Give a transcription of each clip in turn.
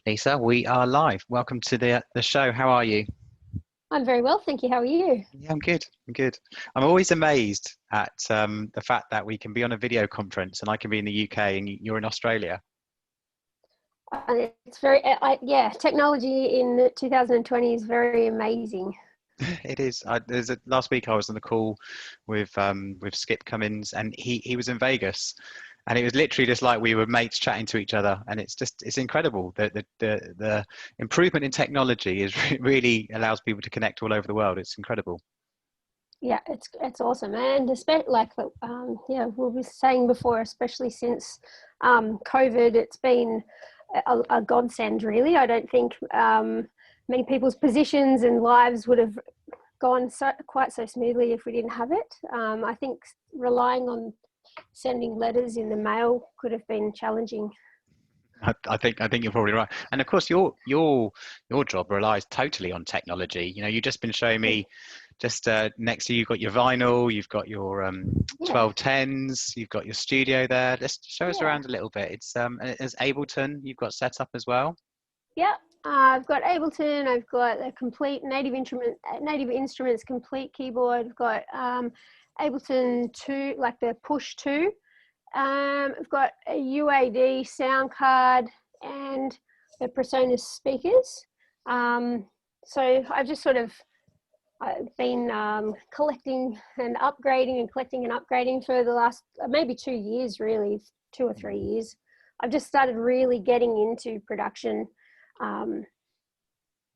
Lisa, we are live. Welcome to the show. How are you? I'm very well, thank you. How are you? Yeah, I'm good. I'm good. I'm always amazed at the fact that we can be on a video conference and I can be in the UK and you're in Australia. It's very, yeah, technology in 2020 is very amazing. It is. Last week I was on the call with Skip Cummins and he was in Vegas, and it was literally just like we were mates chatting to each other, and it's incredible that the improvement in technology is really allows people to connect all over the world. It's incredible. Yeah, it's awesome, and especially like yeah, we were saying before, especially since COVID, it's been a godsend. Really, I don't think many people's positions and lives would have gone quite so smoothly if we didn't have it. I think relying on sending letters in the mail could have been challenging. I think you're probably right. And of course, your job relies totally on technology. You've just been showing me just next to you, you've got your vinyl, you've got your Yeah, 1210s, you've got your studio there. Let's show us yeah. around a little bit. It's Ableton you've got set up as well. Yeah, I've got Ableton. I've got a complete Native Instruments complete keyboard. I've got Ableton 2, like the Push 2. I've got a UAD sound card and the Presonus speakers. Um, so I've just sort of been collecting and upgrading for the last maybe 2 years, really, 2 or 3 years. I've just started really getting into production, um,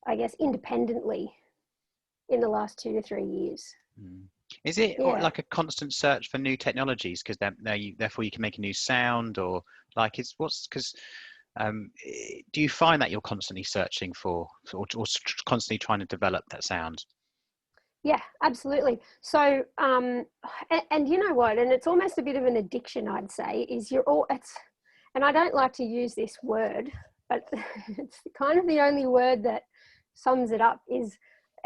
I guess, independently in the last 2 to 3 years. Mm. Is it Yeah. like a constant search for new technologies because therefore you can make a new sound, or like it's what's because do you find that you're constantly searching or constantly trying to develop that sound? Yeah, absolutely. So, and you know what? And it's almost a bit of an addiction, I'd say. And I don't like to use this word, but it's kind of the only word that sums it up.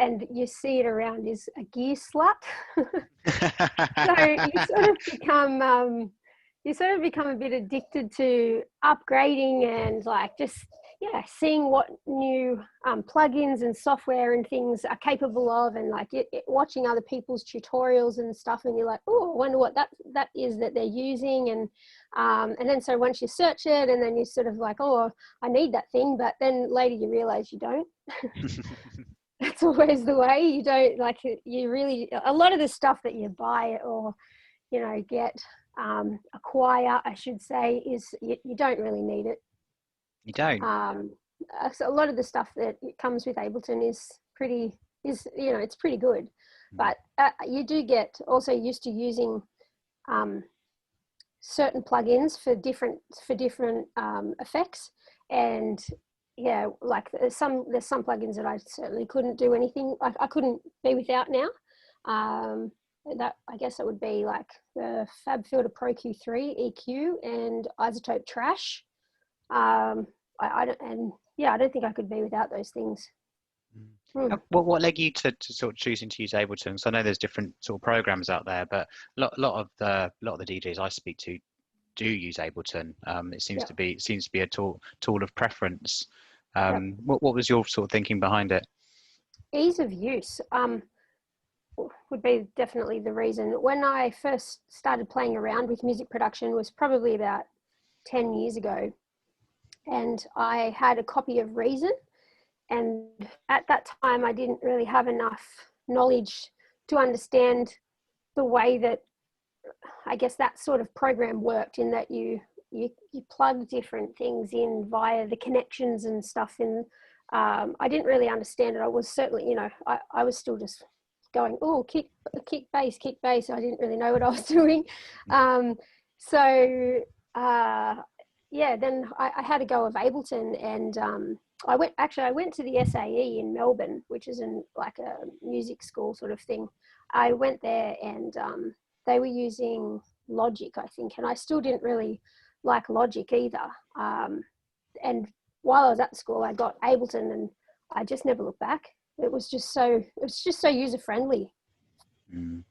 And you see it around, is a gear slut. So you sort of become a bit addicted to upgrading and like just, yeah, seeing what new plugins and software and things are capable of, and like watching other people's tutorials and stuff, and you're like, oh, I wonder what that is that they're using. And then so once you search it, and then you're sort of like, oh, I need that thing, but then later you realize you don't. That's always the way. You don't, like, you really, a lot of the stuff that you buy or get, acquire, I should say, is you don't really need it. You don't. um, so a lot of the stuff that comes with Ableton it's pretty good, but you do get also used to using um, certain plugins for different effects. And yeah, like there's some plugins that I certainly couldn't do anything, I couldn't be without now. um, that, I guess it would be like the FabFilter Pro Q3 EQ and Isotope Trash. I don't, and yeah, I don't think I could be without those things. Mm. What led you to sort of choosing to use Ableton? So I know there's different sort of programs out there, but a lot of the DJs I speak to do use Ableton. It seems Yeah, to be a tool of preference. yeah. What was your sort of thinking behind it? Ease of use would be definitely the reason. When I first started playing around with music production was probably about 10 years ago, and I had a copy of Reason. And at that time, I didn't really have enough knowledge to understand the way that, I guess, that sort of program worked, in that you plug different things in via the connections and stuff. And I didn't really understand it. I was certainly, I was still just going, oh, kick bass, kick bass. I didn't really know what I was doing. Um, so yeah, then I had a go of Ableton, and I went to the SAE in Melbourne, which is like a music school sort of thing. I went there, and they were using Logic, I think, and I still didn't really like Logic either. And while I was at school, I got Ableton, and I just never looked back. It was just so user friendly. Mm.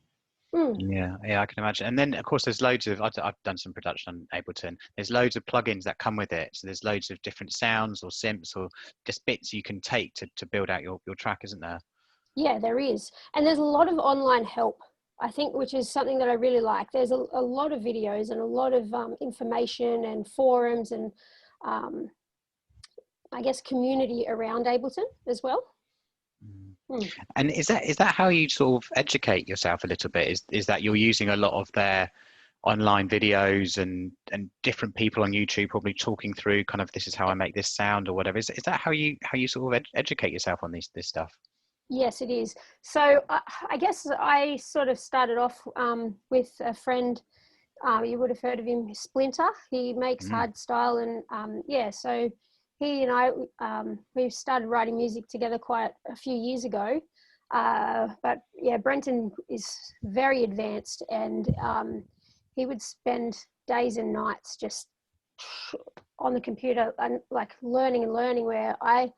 Mm. Yeah, I can imagine. And then, of course, there's loads of, I've done some production on Ableton. There's loads of plugins that come with it. So there's loads of different sounds or synths or just bits you can take to build out your track, isn't there? Yeah, there is. And there's a lot of online help, I think, which is something that I really like. There's a lot of videos and a lot of information and forums and um, I guess community around Ableton as well. Mm. Mm. And is that how you sort of educate yourself a little bit? Is that you're using a lot of their online videos and different people on YouTube probably talking through kind of this is how I make this sound or whatever. Is that how you sort of educate yourself on this stuff? Yes, it is. So I guess I sort of started off with a friend. You would have heard of him, Splinter. He makes Mm. hardstyle, and yeah, so he and I we started writing music together quite a few years ago. But yeah, Brenton is very advanced, and he would spend days and nights just on the computer and like learning and learning, where I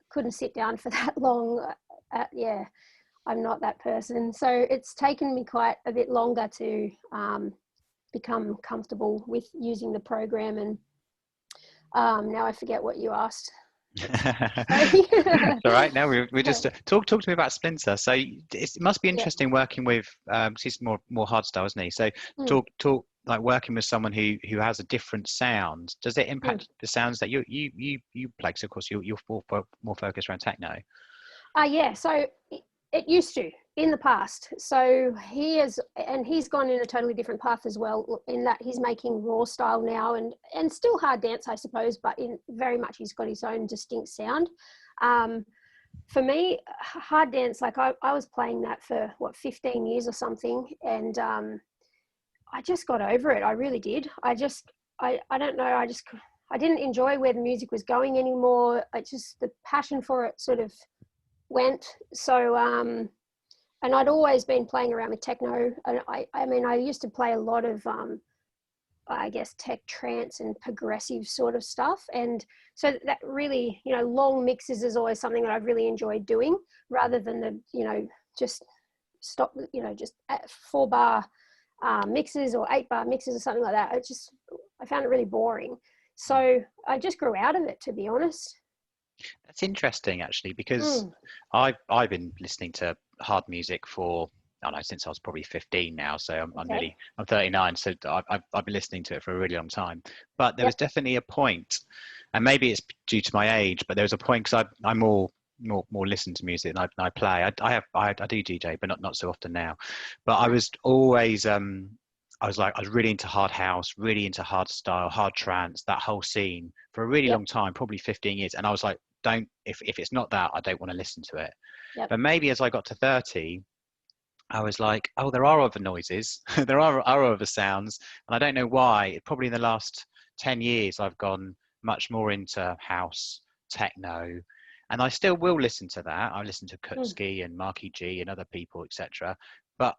couldn't sit down for that long. Yeah, I'm not that person. So it's taken me quite a bit longer to become comfortable with using the program. And now I forget what you asked. All right. Now we just talk to me about Splinter. So it must be Yeah. interesting working with 'cause he's more hardstyle, isn't he? So Mm. talk like working with someone who has a different sound. Does it Mm. impact the sounds that you play? 'Cause of course you're more focused around techno. Yeah, so it used to in the past. So he's gone in a totally different path as well, in that he's making raw style now, and still hard dance, I suppose, but in very much he's got his own distinct sound. Um, for me, hard dance, like I was playing that for 15 years or something, and I just got over it. I really did. I don't know. I didn't enjoy where the music was going anymore. I just, the passion for it sort of went. So, and I'd always been playing around with techno. And I mean, I used to play a lot of, I guess, tech trance and progressive sort of stuff. And so that really, long mixes is always something that I've really enjoyed doing, rather than just stop, just at 4-bar mixes or 8-bar mixes or something like that. I found it really boring. So I just grew out of it, to be honest. That's interesting actually, because Mm. I've been listening to hard music for I don't know since I was probably 15 now. So Okay. I'm 39. So I've been listening to it for a really long time. But there was Yep. definitely a point, and maybe it's due to my age, but there was a point because I more listen to music than I play. I do DJ, but not so often now. But I was always I was really into hard house, really into hard style, hard trance, that whole scene for a really Yep. long time, probably 15 years. And I was like, don't if it's not that, I don't want to listen to it. Yep. But maybe as I got to 30, I was like, oh, there are other noises, there are other sounds, and I don't know why. Probably in the last 10 years, I've gone much more into house, techno, and I still will listen to that. I listen to Mm. Kutski and Marky G and other people, etc. But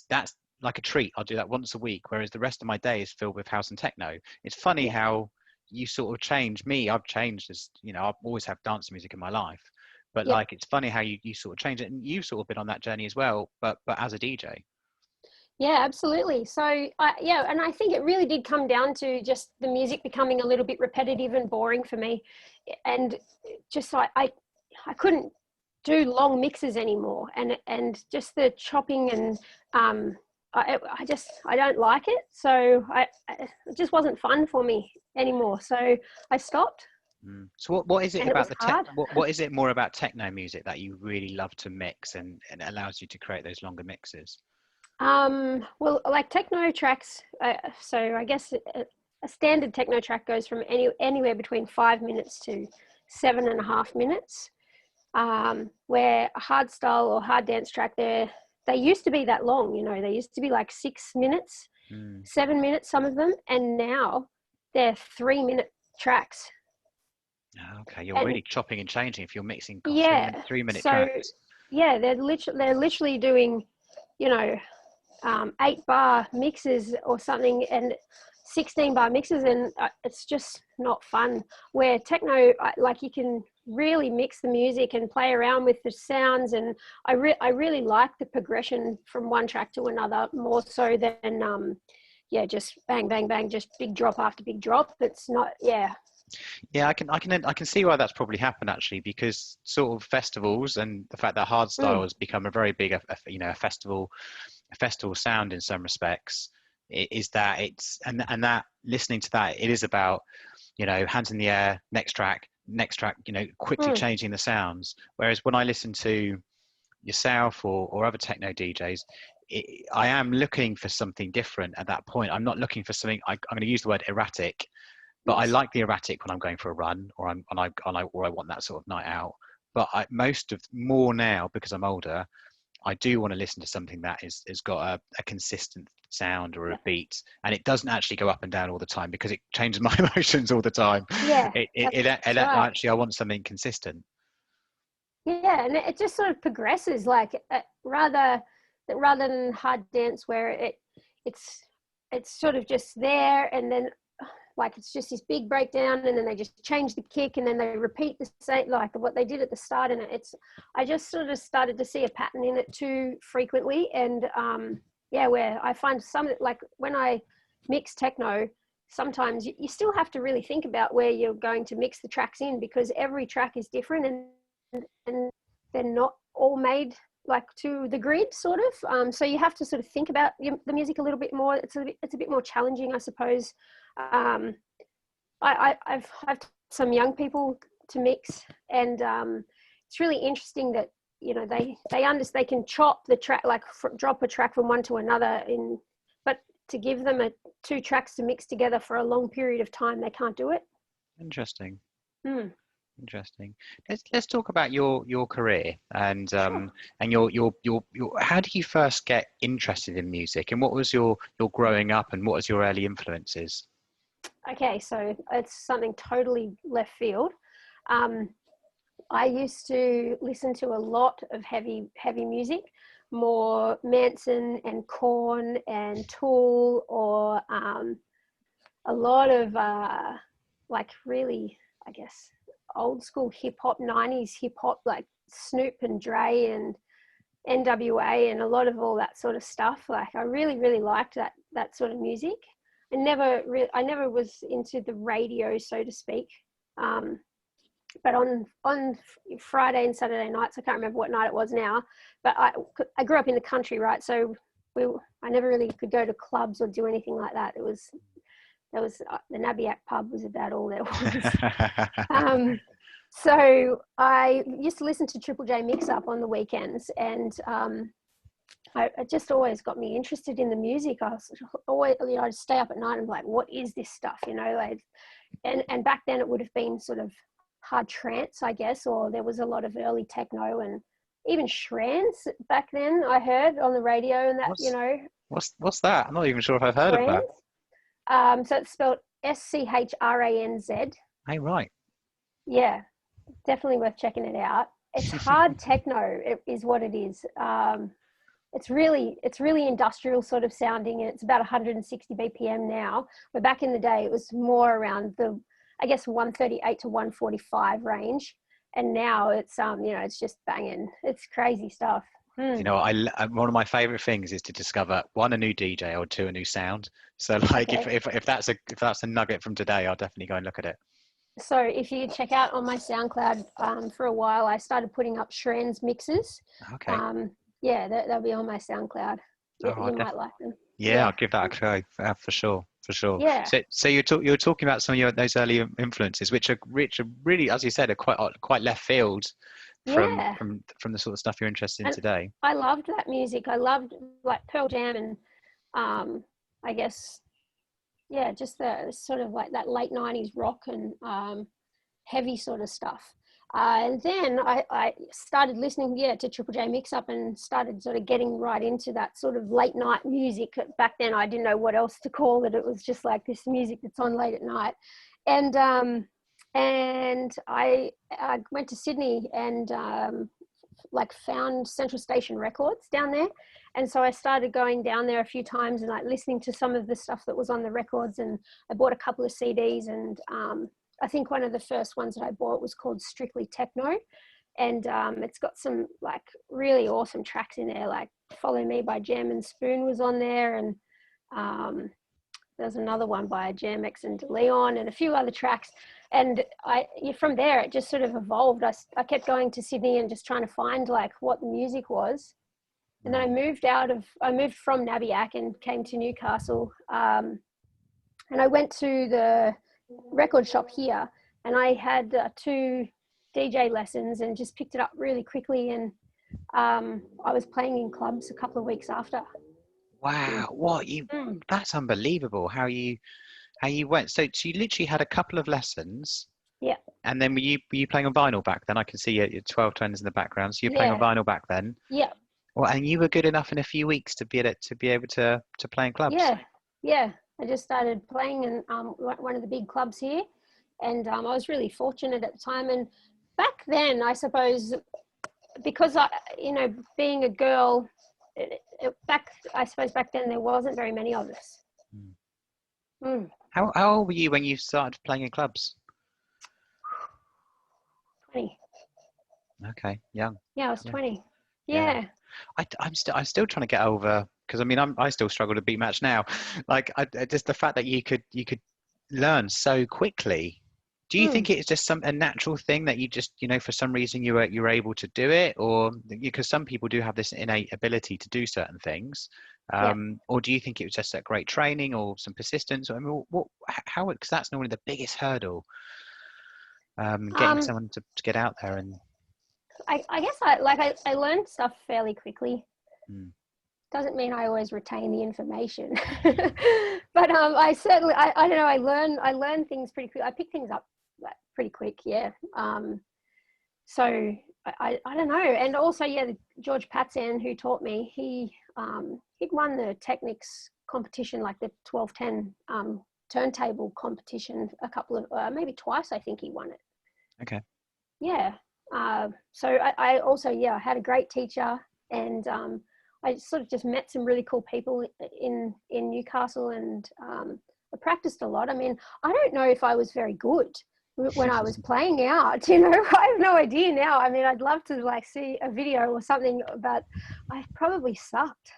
that's like a treat. I'll do that once a week, whereas the rest of my day is filled with house and techno. It's funny Yeah. how you sort of change. Me, I've changed as I've always had dance music in my life, but Yep. like it's funny how you sort of change it, and you've sort of been on that journey as well, but as a DJ. Yeah, absolutely. So, yeah, and I think it really did come down to just the music becoming a little bit repetitive and boring for me, and just like I couldn't do long mixes anymore, and just the chopping and I don't like it. So it just wasn't fun for me anymore. So I stopped, So what is it and it about was the tech? hard. What is it more about techno music that you really love to mix and allows you to create those longer mixes? Well, like techno tracks, so I guess a standard techno track goes from anywhere between 5 minutes to 7.5 minutes. Where a hard style or hard dance track, they used to be that long. They used to be like 6 minutes, Mm. 7 minutes, some of them, and now they're 3-minute tracks. Okay, you're And really chopping and changing if you're mixing yeah, 3 minute so tracks. yeah, they're literally doing, you know, 8-bar mixes or something, and 16-bar mixes, and it's just not fun. Where techno, like you can really mix the music and play around with the sounds. And I really like the progression from one track to another more so than just bang bang bang, just big drop after big drop. It's not. Yeah, I can see why that's probably happened actually, because sort of festivals and the fact that hardstyle has become a very big, a festival sound in some respects, is that it's and that listening to that, it is about, hands in the air, next track, quickly changing the sounds. Whereas when I listen to yourself or other techno DJs, I am looking for something different at that point. I'm not looking for something. I'm going to use the word erratic. But I like the erratic when I'm going for a run, or I want that sort of night out. But more now, because I'm older, I do want to listen to something that has got a consistent sound or a beat, and it doesn't actually go up and down all the time, because it changes my emotions all the time. Yeah, Actually, I want something consistent. Yeah, and it just sort of progresses, like rather than hard dance where it's sort of just there, and then like it's just this big breakdown, and then they just change the kick, and then they repeat the same, like what they did at the start. And I just sort of started to see a pattern in it too frequently. And where I find some, like when I mix techno, sometimes you still have to really think about where you're going to mix the tracks in, because every track is different, and they're not all made like to the grid sort of. So you have to sort of think about the music a little bit more. It's a bit more challenging, I suppose. I've some young people to mix, and it's really interesting that they can chop the track, like drop a track from one to another, but to give them two tracks to mix together for a long period of time, they can't do it. Interesting. Interesting. Let's talk about your career and Sure. And your how did you first get interested in music, and what was your growing up, and what was your early influences? Okay, so it's something totally left field. I used to listen to a lot of heavy music, more Manson and Korn and Tool, or a lot of like really, I guess, old school hip hop, 90s hip hop, like Snoop and Dre and NWA, and a lot of all that sort of stuff. Like I really, really liked that sort of music. I never was into the radio, so to speak. But on Friday and Saturday nights, I can't remember what night it was now, but I grew up in the country, right? So I never really could go to clubs or do anything like that. There was the Nabiac pub was about all there was. So I used to listen to Triple J Mix Up on the weekends, and it just always got me interested in the music. I was always, I'd stay up at night and be like, what is this stuff? Like, and back then it would have been sort of hard trance, I guess, or there was a lot of early techno and even trance back then. I heard on the radio, and that what's that? I'm not even sure if I've heard of that. So it's spelled SCHRANZ. Hey, right. Yeah, definitely worth checking it out. It's hard techno, is what it is. It's really industrial sort of sounding, and it's about 160 BPM now. But back in the day, it was more around the, I guess, 138 to 145 range. And now it's it's just banging. It's crazy stuff. One of my favorite things is to discover, one, a new DJ, or two, a new sound. So like, okay. if that's a nugget from today, I'll definitely go and look at it. So if you check out on my SoundCloud, for a while I started putting up Shren's mixes. Okay. Yeah, they'll be on my SoundCloud. You might like them. Yeah, I'll give that a try for sure. Yeah. So you're talking about some of those early influences, which are really, as you said, are quite left field from the sort of stuff you're interested in today. I loved that music. I loved like Pearl Jam and I guess just the sort of like that late 90s rock and heavy sort of stuff. And then I started listening, to Triple J Mix Up, and started sort of getting right into that sort of late night music. Back then, I didn't know what else to call it. It was just like this music that's on late at night. And I went to Sydney and like found Central Station Records down there. And so I started going down there a few times and like listening to some of the stuff that was on the records. And I bought a couple of CDs and I think one of the first ones that I bought was called Strictly Techno, and it's got some like really awesome tracks in there, like Follow Me by Jam and Spoon was on there, and there's another one by Jam X and DeLeon and a few other tracks. And from there, it just sort of evolved. I kept going to Sydney and just trying to find like what the music was. And then I moved from Nabiac and came to Newcastle. And I went to the record shop here, and I had 2 DJ lessons and just picked it up really quickly. And I was playing in clubs a couple of weeks after. Wow, that's unbelievable how you went. So you literally had a couple of lessons. Yeah. And then were you playing on vinyl back then? I can see your 12 tones in the background. So you're playing on vinyl back then? Yeah. Well, and you were good enough in a few weeks to be able to play in clubs. Yeah. I just started playing in one of the big clubs here, and I was really fortunate at the time. And back then, I suppose, because being a girl, back then there wasn't very many of us. How old were you when you started playing in clubs? 20. Okay, young. Yeah, I was 20. Yeah. I'm still trying to get over, because I mean I still struggle to beat match now. Like just the fact that you could learn so quickly. Do you think it's just a natural thing that you just, for some reason you were able to do it, or because some people do have this innate ability to do certain things, or do you think it was just that great training or some persistence? I mean, because that's normally the biggest hurdle, getting someone to get out there. And I guess I learned stuff fairly quickly. Doesn't mean I always retain the information, but I certainly I don't know, I learn things pretty quick. I pick things up pretty quick. Yeah. So I don't know. And also, George Patzan, who taught me, he'd won the Technics competition, like the 1210 turntable competition a couple of maybe twice. I think he won it. Okay. Yeah. So I also had a great teacher, and I sort of just met some really cool people in Newcastle, and I practiced a lot. I mean, I don't know if I was very good when I was playing out, I have no idea now. I mean, I'd love to like see a video or something, but I probably sucked.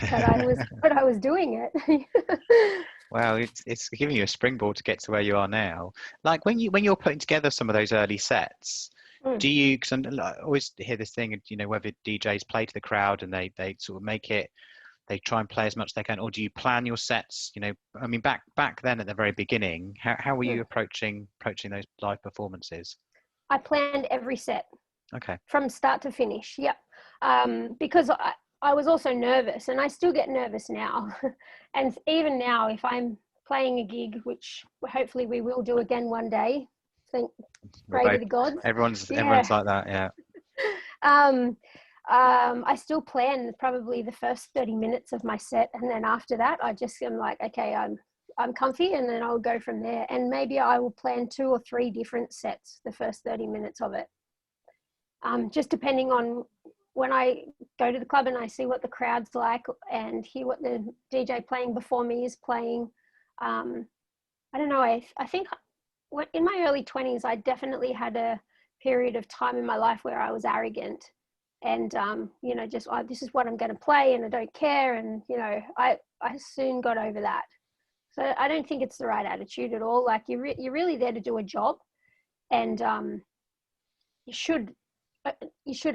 But I was doing it. Well, it's giving you a springboard to get to where you are now. Like when you're putting together some of those early sets, do you? Because I always hear this thing, whether DJs play to the crowd and they sort of make it, they try and play as much as they can, or do you plan your sets? I mean, back then at the very beginning, how were you approaching those live performances? I planned every set. Okay. From start to finish. Yep. Because I was also nervous, and I still get nervous now. And even now, if I'm playing a gig, which hopefully we will do again one day, pray to the gods. Everyone's like that, yeah. I still plan probably the first 30 minutes of my set, and then after that, I just am like, okay, I'm comfy, and then I'll go from there. And maybe I will plan 2 or 3 different sets the first 30 minutes of it. Just depending on when I go to the club and I see what the crowd's like and hear what the DJ playing before me is playing. I don't know. I think in my early 20s, I definitely had a period of time in my life where I was arrogant and, just this is what I'm going to play and I don't care. And, I soon got over that. So I don't think it's the right attitude at all. Like you're really there to do a job, and you should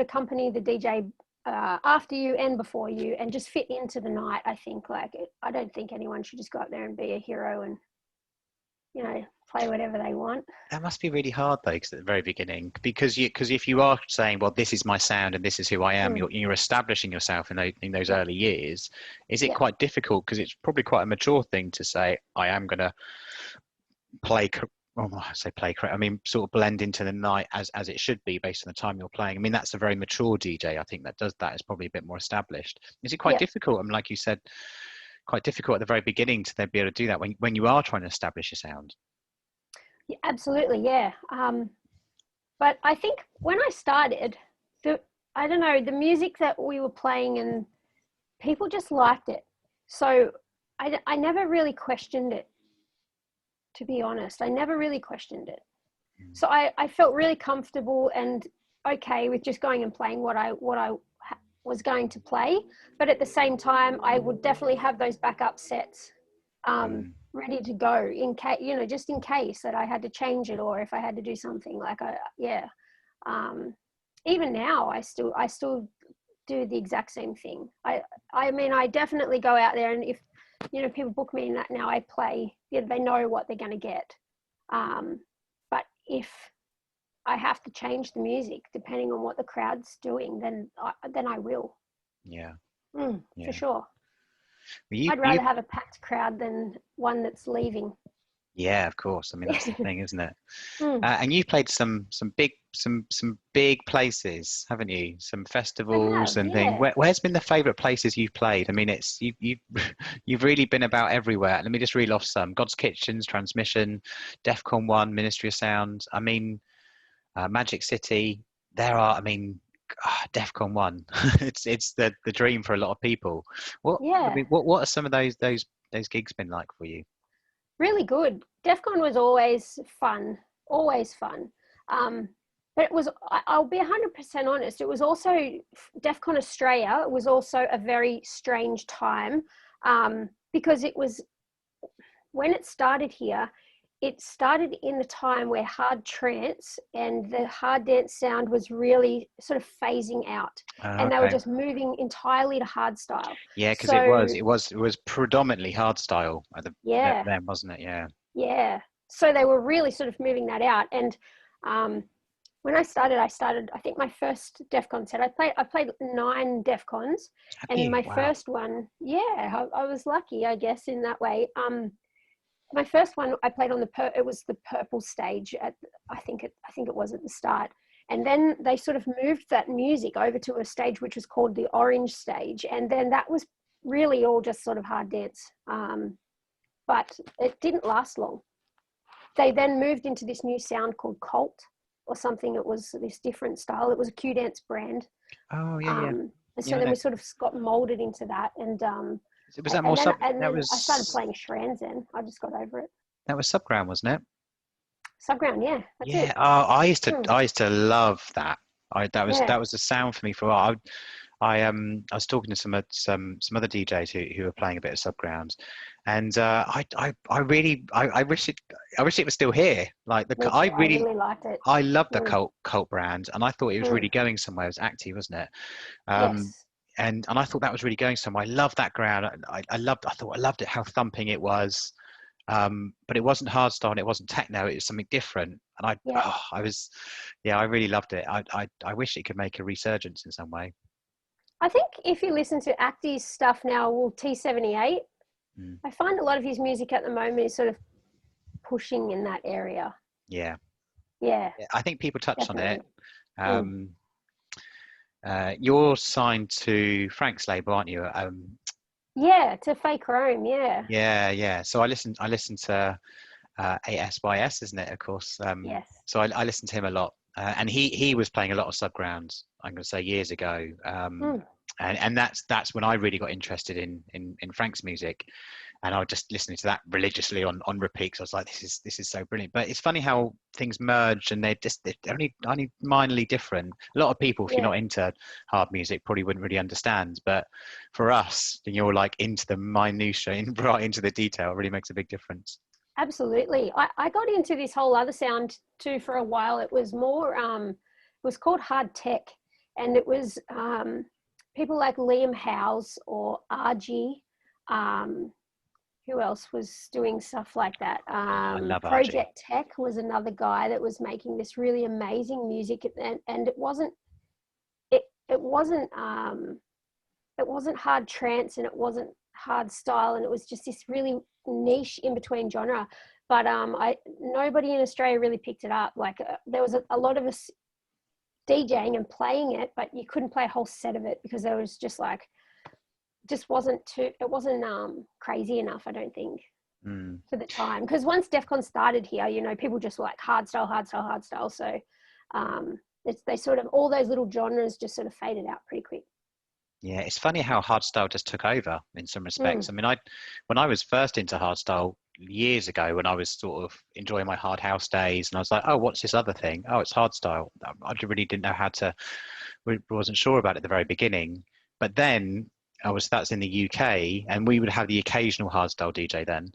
accompany the DJ after you and before you, and just fit into the night. I think I don't think anyone should just go up there and be a hero and play whatever they want. That must be really hard though, because at the very beginning, because if you are saying, well, this is my sound and this is who I am, you're establishing yourself in those early years. Is it quite difficult, because it's probably quite a mature thing to say, I am going to play. I mean, sort of blend into the night as it should be based on the time you're playing. I mean, that's a very mature DJ. I think that does that is probably a bit more established. Is it quite difficult? I mean, like you said, quite difficult at the very beginning to then be able to do that when you are trying to establish a sound. Yeah, absolutely, yeah. But I think when I started, I don't know, the music that we were playing, and people just liked it. So I never really questioned it to be honest. I never really questioned it. Mm. So I felt really comfortable and okay with just going and playing what I was going to play. But at the same time, I would definitely have those backup sets ready to go in case, just in case that I had to change it, or if I had to do something like even now I still do the exact same thing. I mean, I definitely go out there, and if people book me in that now, I play, they know what they're going to get. But if I have to change the music depending on what the crowd's doing, then I will. Yeah. For sure. Well, I'd rather have a packed crowd than one that's leaving. Yeah, of course. I mean, that's the thing, isn't it? And you've played some big places, haven't you? Some festivals and things. Where's been the favourite places you've played? I mean, it's you've really been about everywhere. Let me just reel off some: God's Kitchens, Transmission, DEF CON 1, Ministry of Sound. I mean, Magic City. I mean, DEF CON 1. it's the dream for a lot of people. What are some of those gigs been like for you? Really good. DEF CON was always fun. But it was, I'll be 100% honest, it was also, DEF CON Australia was also a very strange time, because it was, when it started here, it started in the time where hard trance and the hard dance sound was really sort of phasing out, and they were just moving entirely to hard style. Yeah, because it was predominantly hard style then, wasn't it? Yeah. So they were really sort of moving that out. And when I started, I think my first DEF CON set, I played 9 DEF CONs, and my first one, I was lucky, I guess, in that way. My first one I played on it was the purple stage I think it was at the start. And then they sort of moved that music over to a stage which was called the orange stage. And then that was really all just sort of hard dance. But it didn't last long. They then moved into this new sound called Cult or something. It was this different style. It was a Q-Dance brand. Oh, yeah. And so then we sort of got molded into that. And was that more I started playing Schranzen. I just got over it. That was Subground, wasn't it? Subground, yeah. That's it. Oh, I used to love that. That was the sound for me for a while. I was talking to some other DJs who were playing a bit of Subground, and I wish it was still here. Like I really liked it. I loved the cult brand, and I thought it was really going somewhere. It was Active, wasn't it? Yes. And I thought that was really going somewhere. I loved that ground. I loved it, how thumping it was. But it wasn't hardstyle and it wasn't techno. It was something different. And I really loved it. I wish it could make a resurgence in some way. I think if you listen to Acti's stuff now, T78, I find a lot of his music at the moment is sort of pushing in that area. Yeah. I think people touch on it. You're signed to Frank's label, aren't you? To Fake Rome. Yeah. So I listened to ASYS, isn't it? Of course. Yes. So I listened to him a lot, and he was playing a lot of Subgrounds, I'm going to say, years ago. And that's when I really got interested in Frank's music, and I was just listening to that religiously on repeat. So I was like, this is so brilliant. But it's funny how things merge, and they're only minorly different. A lot of people, if you're not into hard music, probably wouldn't really understand. But for us, you're like into the minutiae and right into the detail. It really makes a big difference. Absolutely. I got into this whole other sound too for a while. It was more, it was called hard tech, and it was people like Liam Howes or RG. Who else was doing stuff like that? I love Project RG. Tech was another guy that was making this really amazing music, and it wasn't hard trance and it wasn't hard style, and it was just this really niche in between genre. But nobody in Australia really picked it up. Like there was a lot of us DJing and playing it, but you couldn't play a whole set of it because there was just it wasn't crazy enough, I don't think, for the time. Because once DEF CON started here, people just were like hardstyle. So they sort of, all those little genres just sort of faded out pretty quick. Yeah, it's funny how hardstyle just took over in some respects. Mm, I mean, when I was first into hardstyle years ago, when I was sort of enjoying my hard house days, and I was like, oh, what's this other thing? Oh, it's hardstyle. I really didn't know how to, wasn't sure about it at the very beginning. But then that's in the UK, and we would have the occasional hardstyle DJ then,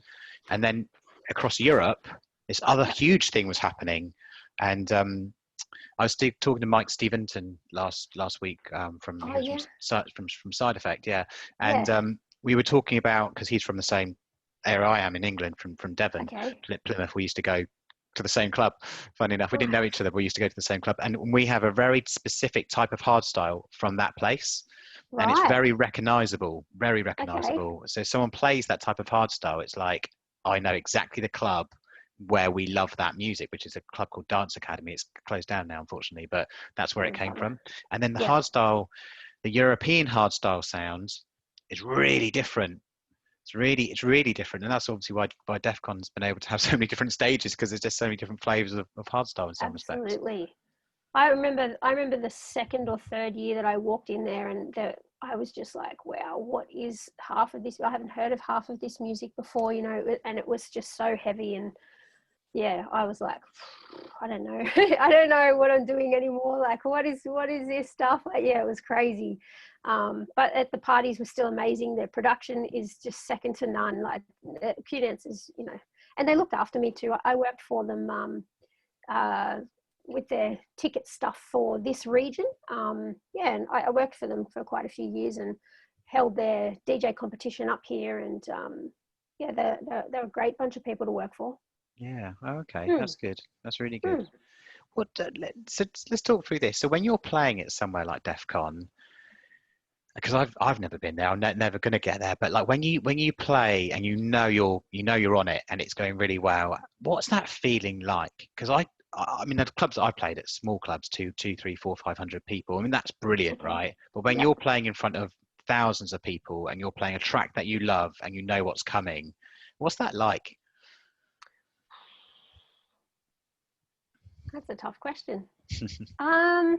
and then across Europe, this other huge thing was happening, and I was talking to Mike Steventon last week he oh was yeah, from Side Effect, yeah, and yeah, we were talking about, because he's from the same area I am in England, from Devon, okay, Plymouth. We used to go to the same club. Funny enough, we didn't know right, each other, but we used to go to the same club, and we have a very specific type of hardstyle from that place, and it's right, very okay, recognizable. So if someone plays that type of hardstyle, it's like I know exactly the club where we love that music, which is a club called Dance Academy. It's closed down now, unfortunately, but that's where no it came bummer. from. And then the Yeah, hardstyle, the European hardstyle sounds is really different. It's really different, and that's obviously why DEF CON's been able to have so many different stages, because there's just so many different flavors of hardstyle in some respects. absolutely. I remember the second or third year that I walked in there, and I was just like, wow, what is half of this? I haven't heard of half of this music before, you know, and it was just so heavy. And yeah, I was like, I don't know, I don't know what I'm doing anymore. Like, what is this stuff? Like, yeah, it was crazy. But at the parties was still amazing. Their production is just second to none. Like, Q-Dance is, you know, and they looked after me too. I worked for them. Uh, with their ticket stuff for this region. Yeah, and I worked for them for quite a few years and held their DJ competition up here. And yeah, they're a great bunch of people to work for. Yeah. Oh, okay. Mm, That's good. That's really good. mm. What? Let's talk through this. So when you're playing at somewhere like DEF CON, because I've never been there. I'm never going to get there. But like when you play and you're on it and it's going really well, what's that feeling like? Because I mean, the clubs that I played at, small clubs, two, three, four, 500 people. I mean, that's brilliant, Okay. right? But when Yeah, you're playing in front of thousands of people and you're playing a track that you love and you know what's coming, what's that like? that's a tough question. Um,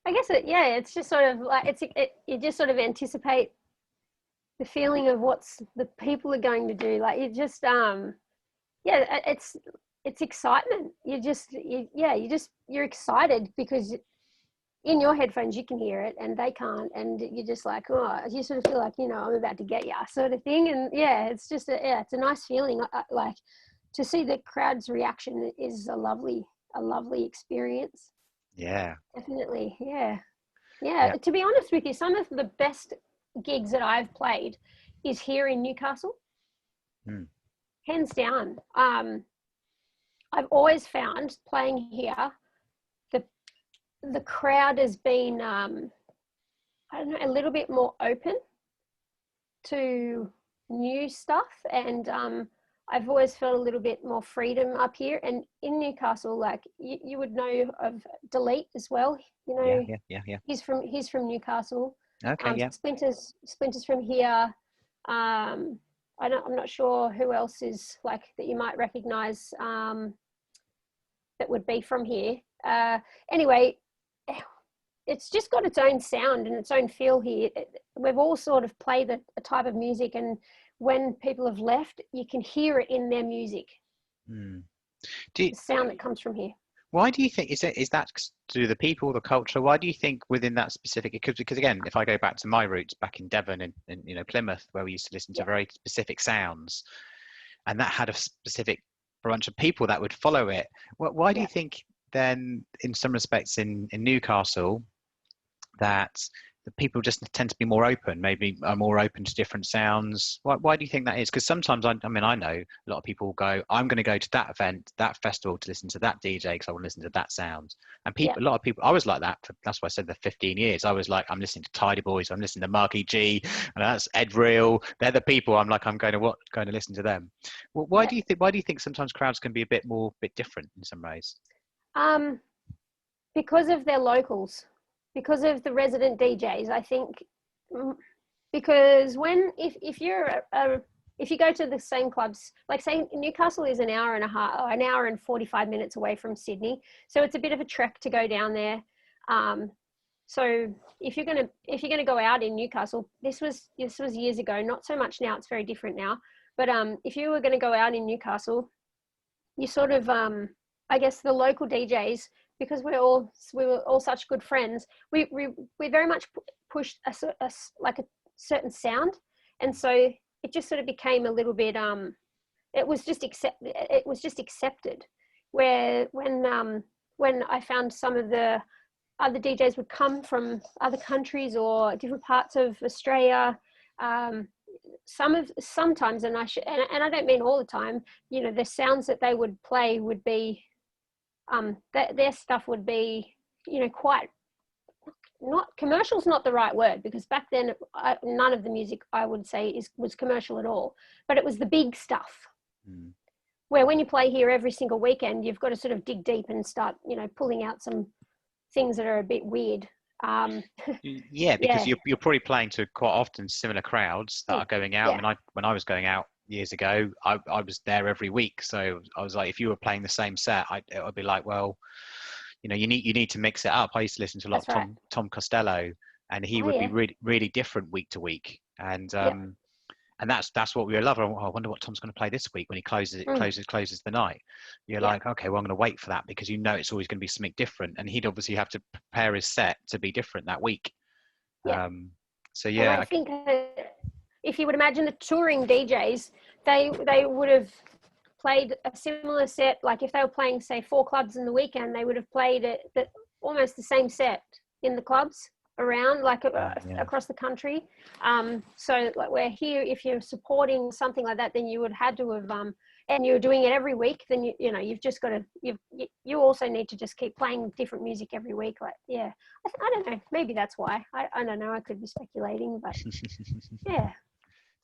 I guess yeah, it's just sort of like you just sort of anticipate the feeling of what's the people are going to do. Like, you just yeah, it's excitement. You're excited because in your headphones you can hear it and they can't, and you're just like, oh, you sort of feel like, you know, I'm about to get ya, sort of thing. And yeah, it's just it's a nice feeling. Like, to see the crowd's reaction is a lovely experience. Yeah. Definitely, yeah, yeah. Yeah. To be honest with you, some of the best gigs that I've played is here in Newcastle, Mm. hands down. I've always found playing here, the the crowd has been I don't know, a little bit more open to new stuff, and I've always felt a little bit more freedom up here. And in Newcastle, like, you would know of Delete as well. You Yeah. know, Yeah. Yeah. Yeah. he's from Newcastle. Okay. Yeah. Splinters from here. I'm not sure who else is like that you might recognise, that would be from here. Anyway, it's just got its own sound and its own feel here. We've all sort of played a type of music, and when people have left, you can hear it in their music, Mm. Do you, the sound that comes from here. Why do you think is that to do the people, the culture? Why do you think within that specific? Because again, if I go back to my roots back in Devon and Plymouth, where we used to listen to Yeah, very specific sounds, and that had a specific bunch of people that would follow it. Why do you yeah. think then, in some respects, in Newcastle, that the people just tend to be more open, maybe are more open to different sounds? Why do you think that is? Because sometimes, I mean, I know a lot of people go, I'm going to go to that event, that festival to listen to that DJ because I want to listen to that sound. And Yeah, a lot of people, I was like that. That's why I said the 15 years. I was like, I'm listening to Tidy Boys, I'm listening to Marky G, and that's Ed Real. They're the people I'm like, I'm going to listen to them. Well, yeah. why do you think sometimes crowds can be a bit different in some ways? Um, because of their locals, because of the resident DJs, I think. Because if you're if you go to the same clubs, like say Newcastle is an hour and a half, or an hour and 45 minutes away from Sydney, so it's a bit of a trek to go down there. Um, So if you're gonna go out in Newcastle, this was years ago, not so much now. It's very different now. But if you were going to go out in Newcastle, you sort of I guess the local DJs, because we were all such good friends, we very much pushed like a certain sound, and so it just sort of became a little bit it was just accepted. Where when I found some of the other DJs would come from other countries or different parts of Australia, sometimes, and I don't mean all the time, you know, the sounds that they would play would be their stuff would be, you know, quite, not commercial's not the right word, because back then none of the music I would say was commercial at all, but it was the big stuff. Where when you play here every single weekend, you've got to sort of dig deep and start, you know, pulling out some things that are a bit weird. Yeah, because you're probably playing to quite often similar crowds that are going out. Yeah. When I was going out years ago, I was there every week, so I was like, if you were playing the same set, it would be like, well, you know, you need to mix it up. I used to listen to a lot of Tom Costello, and he would be really, really different week to week, and that's what we love. Oh, I wonder what Tom's going to play this week when he closes the night. You're like, okay, well, I'm going to wait for that, because you know it's always going to be something different, and he'd obviously have to prepare his set to be different that week. So yeah, and I think if you would imagine the touring DJs, they would have played a similar set. Like if they were playing, say, 4 clubs in the weekend, they would have played almost the same set in the clubs around, like across the country. So like we're here, if you're supporting something like that, then you would had to have and you're doing it every week, then you know you've just got to you also need to just keep playing different music every week. Like I don't know, maybe that's why. I don't know, I could be speculating, but yeah.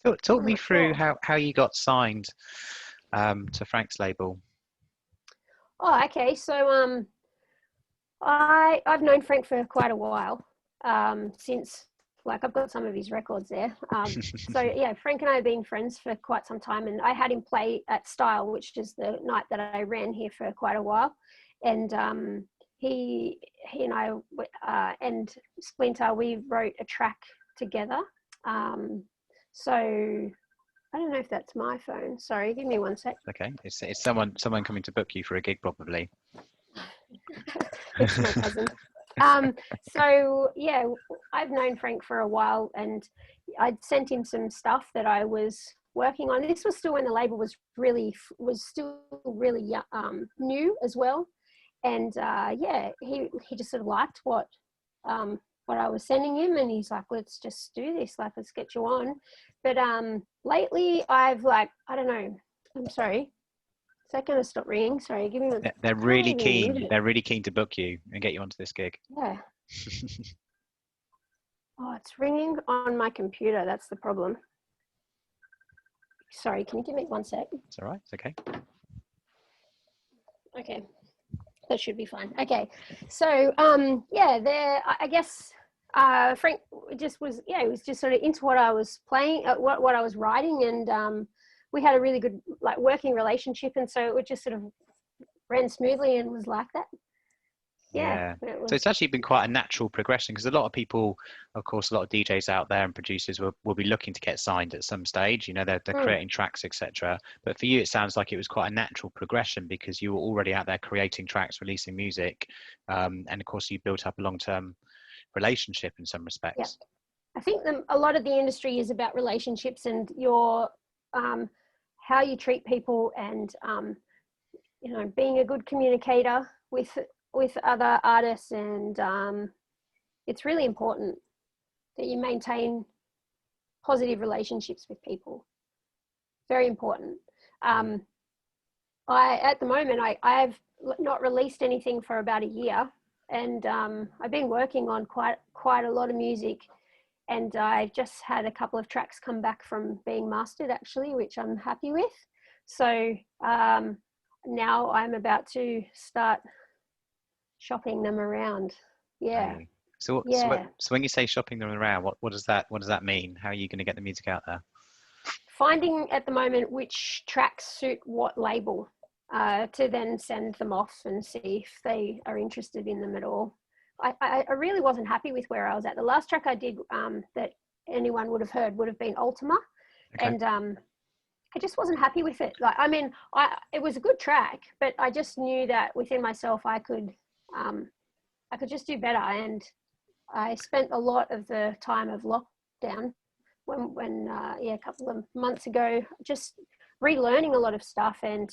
So talk me through how you got signed to Frank's label. Oh, okay. So I've known Frank for quite a while, since, like, I've got some of his records there. So yeah, Frank and I have been friends for quite some time, and I had him play at Style, which is the night that I ran here for quite a while. And he and I and Splinter, we wrote a track together. So I don't know if that's my phone. Sorry, give me one sec. Okay, it's someone coming to book you for a gig, probably. It's my cousin. So yeah, I've known Frank for a while, and I'd sent him some stuff that I was working on. This was still when the label was still really new as well, and he just sort of liked what I was sending him, and he's like, let's just do this, like, let's get you on. But lately I've, like, I don't know, I'm sorry, is that going to stop ringing? Sorry, give me one. They're really keen. They're really keen to book you and get you onto this gig. Yeah. Oh, it's ringing on my computer. That's the problem. Sorry, can you give me one sec? It's all right. It's okay. Okay, that should be fine. Okay, so I guess Frank just was, he was just sort of into what I was playing, what I was writing, and we had a really good, like, working relationship, and so it just sort of ran smoothly and was like that. Yeah. So it's actually been quite a natural progression, because a lot of people, of course, a lot of DJs out there and producers will be looking to get signed at some stage. You know, they're creating tracks, etc. But for you, it sounds like it was quite a natural progression, because you were already out there creating tracks, releasing music, and of course you built up a long-term relationship in some respects. Yeah. I think a lot of the industry is about relationships and your how you treat people, and you know, being a good communicator with other artists, and it's really important that you maintain positive relationships with people. Very important. At the moment I have not released anything for about a year, and I've been working on quite a lot of music, and I just had a couple of tracks come back from being mastered, actually, which I'm happy with. So now I'm about to start shopping them around. Yeah. So when you say shopping them around, what does that mean? How are you going to get the music out there? Finding at the moment which tracks suit what label, to then send them off and see if they are interested in them at all. I really wasn't happy with where I was at. The last track I did that anyone would have heard would have been Ultima. Okay. And I just wasn't happy with it. Like, I mean, it was a good track, but I just knew that within myself I could just do better. And I spent a lot of the time of lockdown when a couple of months ago, just relearning a lot of stuff and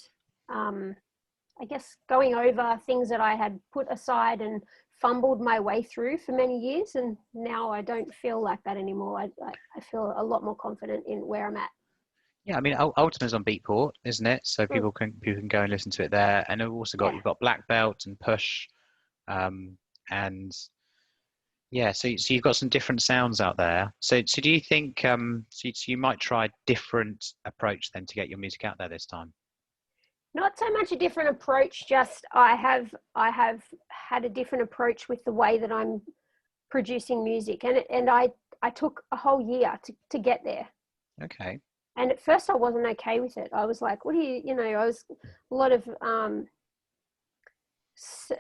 I guess going over things that I had put aside and fumbled my way through for many years. And now I don't feel like that anymore. I feel a lot more confident in where I'm at. Yeah, I mean, Ultima's on Beatport, isn't it? So people can go and listen to it there. And you've got Black Belt and Push, and yeah, so you've got some different sounds out there. So do you think so you might try a different approach then to get your music out there this time? Not so much a different approach, just I have had a different approach with the way that I'm producing music, and I took a whole year to get there. Okay. And at first I wasn't okay with it. I was like, what do I was a lot of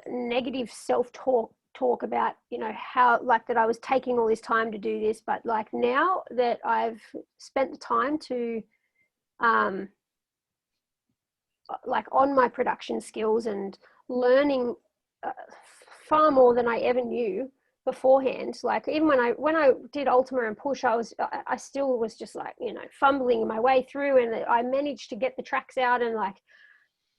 negative self-talk about, how like that I was taking all this time to do this. But like now that I've spent the time to like on my production skills and learning far more than I ever knew beforehand. Like even when I did Ultima and Push, I still was just like, fumbling my way through, and I managed to get the tracks out. And like,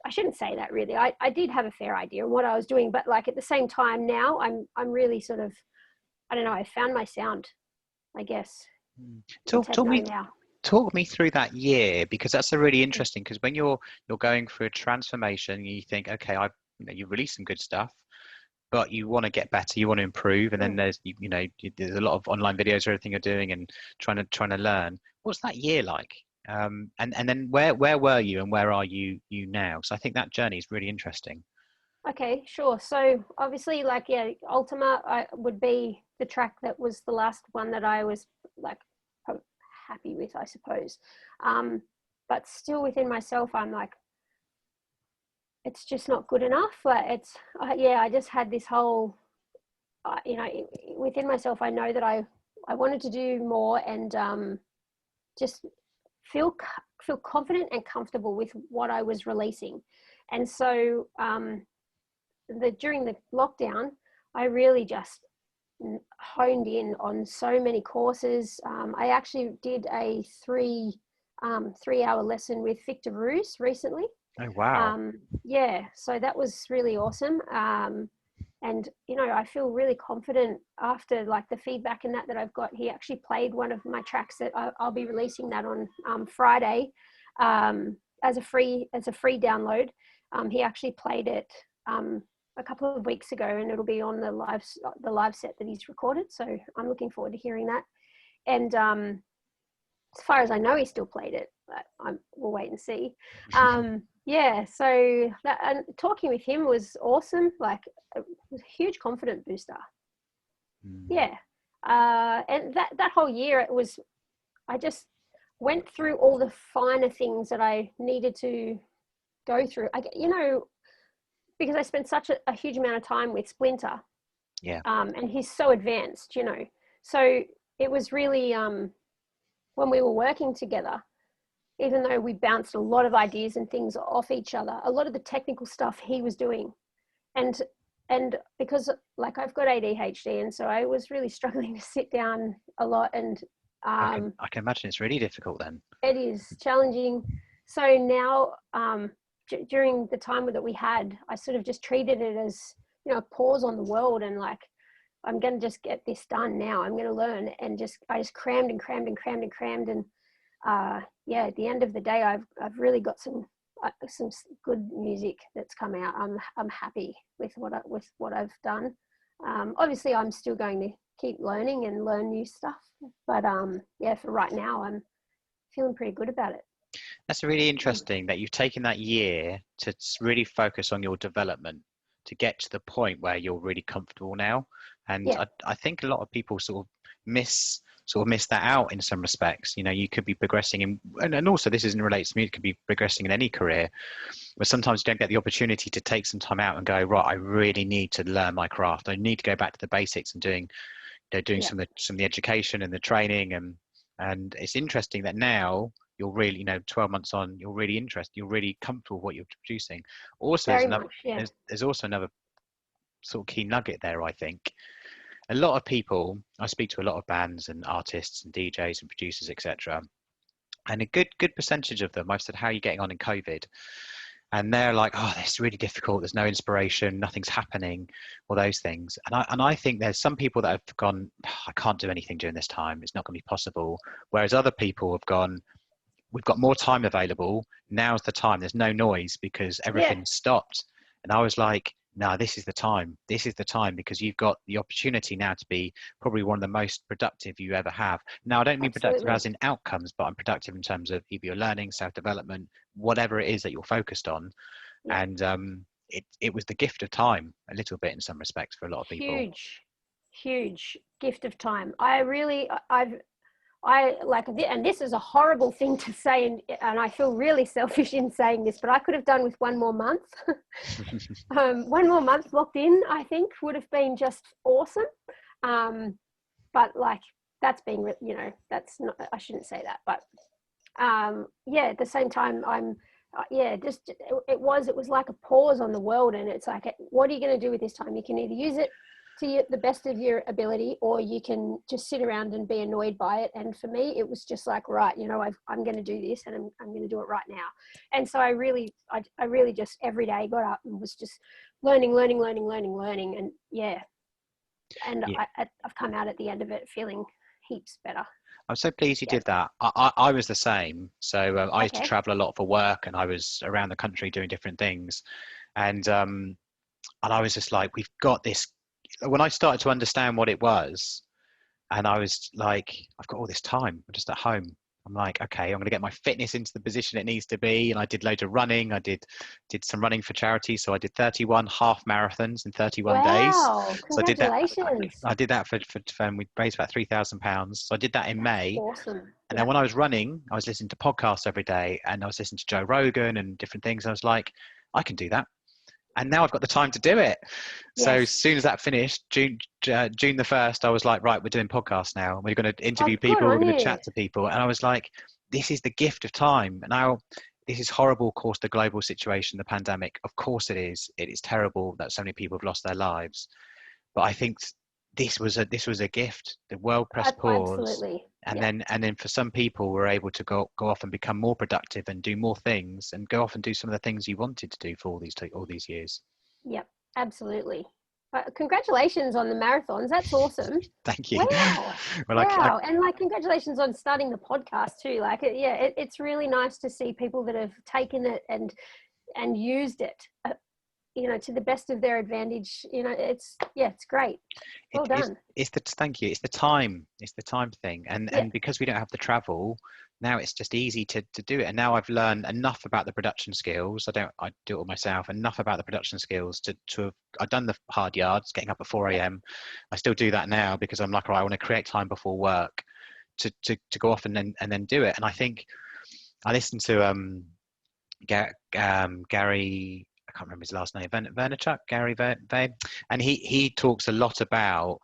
I shouldn't say that really. I did have a fair idea of what I was doing, but like at the same time now I'm really sort of, I don't know, I found my sound, I guess. Talk me through that year, because that's a really interesting, because when you're going through a transformation, you think, okay, you've released some good stuff, but you want to get better, you want to improve, and then there's a lot of online videos or everything you're doing and trying to learn. What's that year like? And then where were you and where are you now? So I think that journey is really interesting. Okay, sure. So obviously, like, Ultima would be the track that was the last one that I was like happy with, I suppose. But still within myself, I'm like, it's just not good enough. Like I just had this whole, within myself, I know that I wanted to do more and just feel confident and comfortable with what I was releasing. And so during the lockdown, I really just honed in on so many courses. I actually did a 3-hour lesson with Victor Roos recently. Oh, wow. So that was really awesome. And, I feel really confident after like the feedback and that I've got. He actually played one of my tracks that I'll be releasing that on Friday as a free download. He actually played it a couple of weeks ago, and it'll be on the live set that he's recorded. So I'm looking forward to hearing that. And as far as I know, he still played it, but we'll wait and see. So and talking with him was awesome. Like, it was a huge confidence booster. And that whole year, I just went through all the finer things that I needed to go through. Because I spent such a huge amount of time with Splinter. Yeah. And he's so advanced, So it was really, when we were working together, even though we bounced a lot of ideas and things off each other, a lot of the technical stuff he was doing. And because like I've got ADHD, and so I was really struggling to sit down a lot. And I can imagine it's really difficult then. It is challenging. So now, during the time that we had, I sort of just treated it as, a pause on the world, and like, I'm going to just get this done now. I'm going to learn, and I just crammed and crammed and crammed and crammed. And at the end of the day, I've really got some good music that's come out. I'm happy with what I've done. Obviously, I'm still going to keep learning and learn new stuff. But for right now, I'm feeling pretty good about it. That's really interesting that you've taken that year to really focus on your development to get to the point where you're really comfortable now. And I think a lot of people sort of miss sort of miss that out in some respects. You know, you could be progressing in, and also this isn't related to me, it could be progressing in any career, but sometimes you don't get the opportunity to take some time out and go, right, I really need to learn my craft. I need to go back to the basics and doing some of the education and the training, and it's interesting that now you're really, 12 months on, you're really interested, you're really comfortable with what you're producing. Also, Very much, yeah. there's also another sort of key nugget there, I think. A lot of people, I speak to a lot of bands and artists and DJs and producers, etc. And a good percentage of them, I've said, how are you getting on in COVID? And they're like, oh, it's really difficult. There's no inspiration. Nothing's happening. All those things. And I think there's some people that have gone, I can't do anything during this time. It's not going to be possible. Whereas other people have gone, we've got more time available. Now's the time. There's no noise because everything's stopped. And I was like, no, this is the time. This is the time, because you've got the opportunity now to be probably one of the most productive you ever have. Now, I don't mean productive as in outcomes, but I'm productive in terms of either your learning, self-development, whatever it is that you're focused on. Yeah. And it was the gift of time a little bit in some respects for a lot of people. Huge gift of time. I like, and this is a horrible thing to say, and I feel really selfish in saying this, but I could have done with one more month. 1 more month locked in, I think, would have been just awesome. But like, that's being, that's not, I shouldn't say that, but at the same time, it was like a pause on the world, and it's like, what are you going to do with this time? You can either use it to the best of your ability, or you can just sit around and be annoyed by it. And for me, it was just like, right, I'm going to do this, and I'm going to do it right now. And so I really just every day got up and was just learning. And I've come out at the end of it feeling heaps better. I'm so pleased you did that. I was the same. So I used to travel a lot for work, and I was around the country doing different things. And I was just like, we've got this. When I started to understand what it was, and I was like, I've got all this time, I'm just at home. I'm like, okay, I'm going to get my fitness into the position it needs to be. And I did loads of running. I did some running for charity. So I did 31 half marathons in 31 days. So congratulations. I did that for we raised about £3,000. So I did that in May. Awesome. And then when I was running, I was listening to podcasts every day, and I was listening to Joe Rogan and different things. I was like, I can do that. And now I've got the time to do it. So as soon as that finished, June the 1st, I was like, right, we're doing podcasts now. We're going to interview people. We're going to chat to people. And I was like, this is the gift of time. And now this is horrible, of course, the global situation, the pandemic. Of course it is. It is terrible that so many people have lost their lives. But I think this was a gift. The world pressed pause. Absolutely. And then for some people, we're able to go off and become more productive and do more things, and go off and do some of the things you wanted to do for all these years. Yep, absolutely. Congratulations on the marathons. That's awesome. Thank you. Wow. Wow. And like, congratulations on starting the podcast too. Like, it's really nice to see people that have taken it and used it, to the best of their advantage. It's great. Well done. Thank you. It's the time thing. And because we don't have the travel, now it's just easy to do it. And now I've learned enough about the production skills. I do it all myself, enough about the production skills I've done the hard yards, getting up at 4 a.m. I still do that now because I'm like, right, I want to create time before work to go off and then do it. And I think I listened to Gary, I can't remember his last name, Vaynerchuk, Gary Vay, and he talks a lot about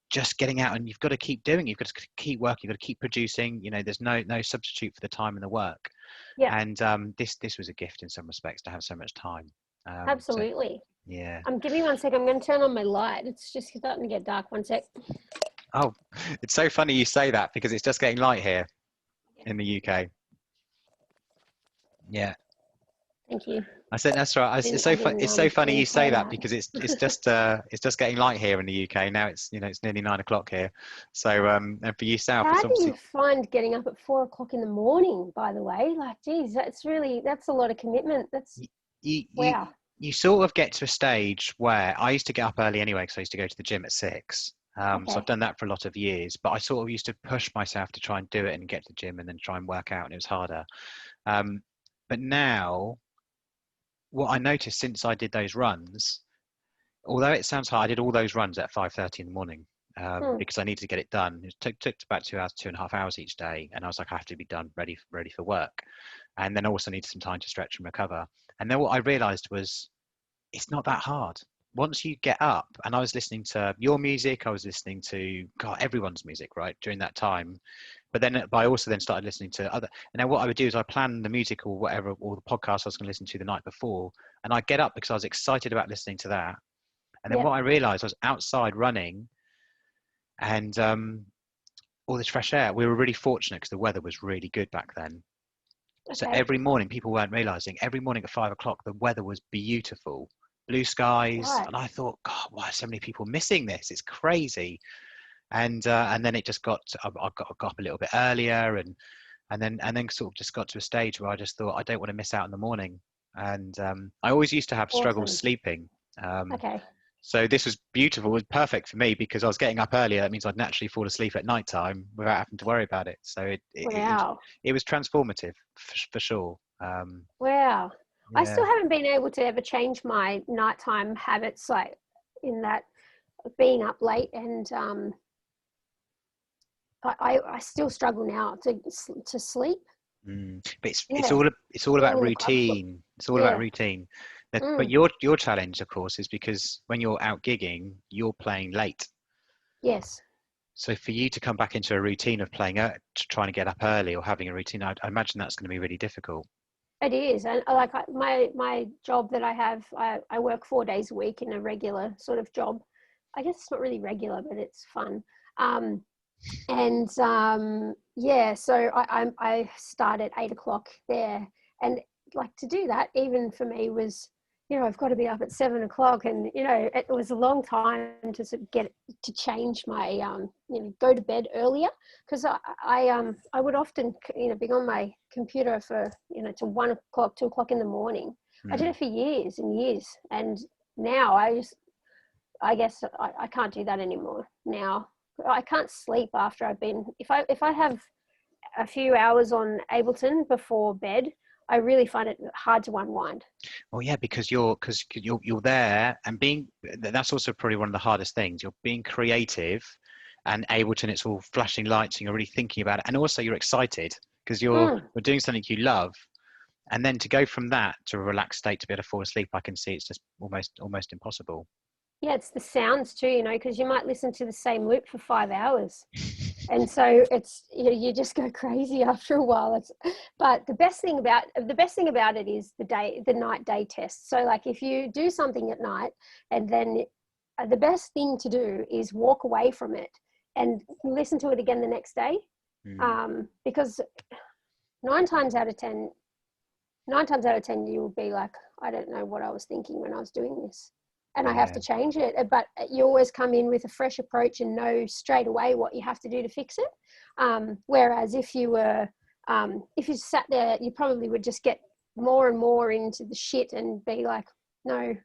just getting out, and you've got to keep doing it. You've got to keep working. You've got to keep producing. There's no substitute for the time and the work. Yeah. And this was a gift in some respects to have so much time. Absolutely. So, yeah. Give me 1 second. I'm going to turn on my light. It's just starting to get dark. 1 sec. Oh, it's so funny you say that, because it's just getting light here in the UK. Yeah. Thank you. I said that's right. It's so funny you say that, because it's just getting light here in the UK now. It's it's nearly 9 o'clock here. So and for yourself, how do you find getting up at 4 o'clock in the morning? By the way, like, geez, that's a lot of commitment. That's wow. You sort of get to a stage where I used to get up early anyway, because I used to go to the gym at 6. So I've done that for a lot of years. But I sort of used to push myself to try and do it and get to the gym and then try and work out, and it was harder. But now, what I noticed since I did those runs, although it sounds hard, I did all those runs at 5:30 in the morning. Mm. because I needed to get it done. It took about 2 hours, 2.5 hours each day, and I was like, I have to be done, ready for work, and then I also needed some time to stretch and recover. And then what I realised was, it's not that hard. Once you get up, and I was listening to your music, I was listening to everyone's music, right, during that time. But I also then started listening to other. And then what I would do is I plan the music or whatever, or the podcast I was going to listen to the night before, and I get up because I was excited about listening to that. And then what I realised, I was outside running, and all this fresh air. We were really fortunate because the weather was really good back then. So Okay. every morning, people weren't realising, every morning at 5 o'clock, the weather was beautiful, blue skies, Right. and I thought, God, why are so many people missing this? It's crazy. And then it just I got up a little bit earlier, and then sort of just got to a stage where I just thought, I don't want to miss out in the morning. And I always used to have struggles Awesome. sleeping. Okay. So this was beautiful. It was perfect for me because I was getting up earlier. That means I'd naturally fall asleep at night time without having to worry about it. So Wow. it was transformative for sure. Wow. I Yeah. still haven't been able to ever change my nighttime habits, like in that being up late, and I still struggle now to sleep. But Yeah. it's all about Feeling the clock. routine. It's all about Yeah. routine. But Mm. your challenge, of course, is because when you're out gigging, you're playing late. Yes. So for you to come back into a routine of trying to get up early or having a routine, I imagine that's going to be really difficult. It is, and like my job that I have, I work 4 days a week in a regular sort of job. I guess it's not really regular, but it's fun. Um, and yeah, so I start at 8 o'clock there, and like to do that, even for me was, I've got to be up at 7 o'clock, and it was a long time to sort of get to change my go to bed earlier, because I would often be on my computer for to 1 o'clock, 2 o'clock in the morning. I did Mm. it for years and years, and now I guess I can't do that anymore now. I can't sleep after I've been, if I have a few hours on Ableton before bed, I really find it hard to unwind. Well, yeah, because you're there, and that's also probably one of the hardest things. You're being creative, and Ableton, it's all flashing lights, and you're really thinking about it, and also you're excited because Mm. you're doing something you love, and then to go from that to a relaxed state to be able to fall asleep, I can see it's just almost impossible. Yeah, it's the sounds too, because you might listen to the same loop for 5 hours. And so it's, you just go crazy after a while. But the best thing about it is the night day test. So like if you do something at night, and then the best thing to do is walk away from it and listen to it again the next day. Mm. Because nine times out of 10, you will be like, I don't know what I was thinking when I was doing this, and I have Yeah. to change it. But you always come in with a fresh approach and know straight away what you have to do to fix it. Whereas if you sat there, you probably would just get more and more into the shit and be like, no,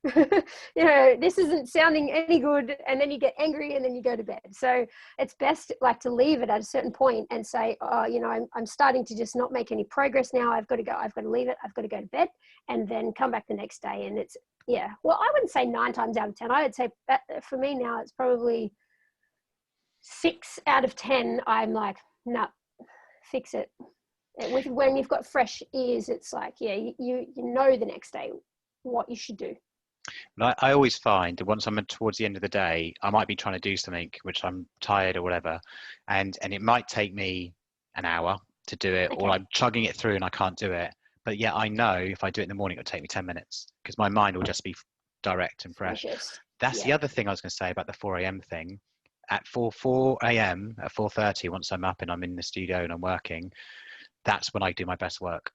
this isn't sounding any good. And then you get angry and then you go to bed. So it's best like to leave it at a certain point and say, oh, I'm starting to just not make any progress now. I've got to go. I've got to leave it. I've got to go to bed, and then come back the next day. And it's, yeah, well, I wouldn't say 9 times out of 10. I would say that for me now, it's probably 6 out of 10. I'm like, no, fix it. When you've got fresh ears, it's like, yeah, you know the next day what you should do. But I always find that once I'm towards the end of the day, I might be trying to do something which I'm tired or whatever, and it might take me an hour to do it, or Okay. I'm chugging it through and I can't do it. But yeah, I know if I do it in the morning, it'll take me 10 minutes because my mind will just be direct and fresh. Freshest. That's the Yeah. other thing I was going to say about the 4 a.m. thing. At 4 a.m. at 4:30, once I'm up and I'm in the studio and I'm working, that's when I do my best work.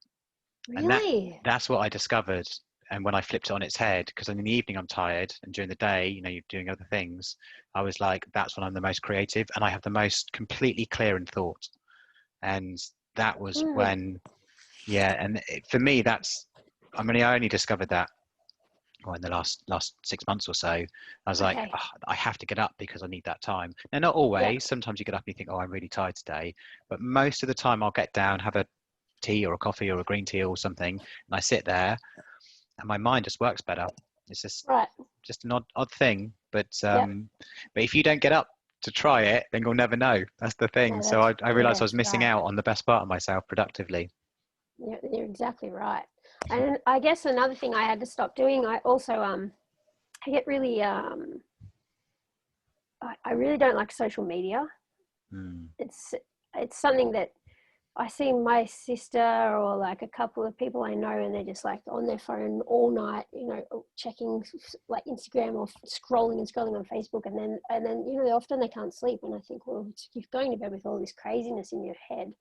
And Really? that's what I discovered. And when I flipped it on its head, because in the evening I'm tired, and during the day, you're doing other things, I was like, that's when I'm the most creative, and I have the most completely clear in thought. And that was Mm. when, yeah. And for me, I only discovered that in the last 6 months or so. I was like, Okay. oh, I have to get up because I need that time. Now, not Yeah. always. Sometimes you get up and you think, oh, I'm really tired today. But most of the time, I'll get down, have a tea or a coffee or a green tea or something, and I sit there, and my mind just works better. It's Right. just an odd thing, but Yep. if you don't get up to try it, then you'll never know. That's the thing. No, So I realized I was that's missing right. out on the best part of myself productively. You're exactly right. And I guess another thing I had to stop doing, I also I get really I really don't like social media. Mm. It's something that I see my sister or like a couple of people I know, and they're just like on their phone all night, you know, checking like Instagram or scrolling and scrolling on Facebook, and then you know, often they can't sleep. And I think, well, you're going to bed with all this craziness in your head.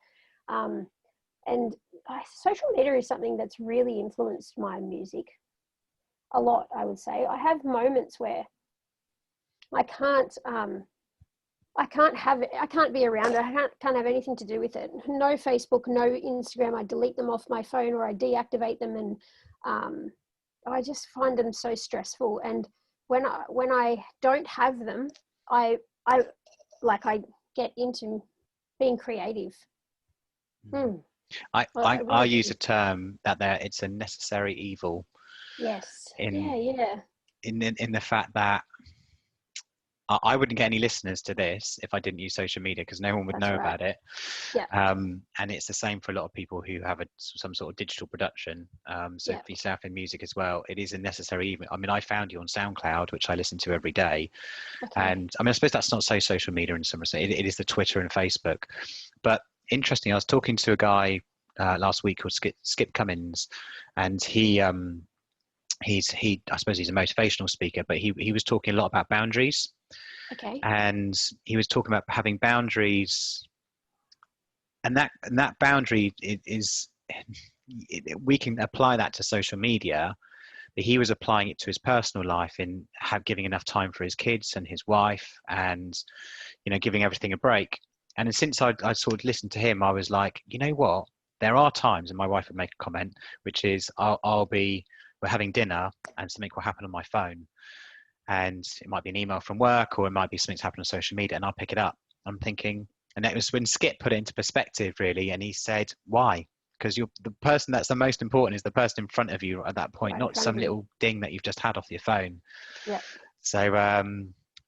And social media is something that's really influenced my music a lot, I would say. I have moments where I can't I can't be around it. I can't have anything to do with it. No Facebook, no Instagram. I delete them off my phone or I deactivate them, and I just find them so stressful. And when I don't have them, I get into being creative. I really use do. a term that it's a necessary evil Yes. in Yeah. in the fact that I wouldn't get any listeners to this if I didn't use social media, because no one would That's know right. about it. Yeah. And it's the same for a lot of people who have some sort of digital production. So Yeah. for yourself in music as well, it is a necessary evil. I mean, I found you on SoundCloud, which I listen to every day. Okay. And I mean, I suppose that's not so social media in some respect. It is the Twitter and Facebook. But interesting, I was talking to a guy last week called Skip Cummins, and he I suppose he's a motivational speaker, but he was talking a lot about boundaries. Okay. And he was talking about having boundaries, and that boundary we can apply that to social media, but he was applying it to his personal life in giving enough time for his kids and his wife, and you know, giving everything a break. And since I sort of listened to him, I was like, you know what, there are times, and my wife would make a comment, which is we're having dinner and something will happen on my phone, and it might be an email from work, or it might be something's happened on social media, and I'll pick it up. I'm thinking, and that was when Skip put it into perspective, really, and he said, why? Because you're the person that's the most important is the person in front of you at that point, Right in not front some of you. little ding that you've just had off your phone. Yeah. So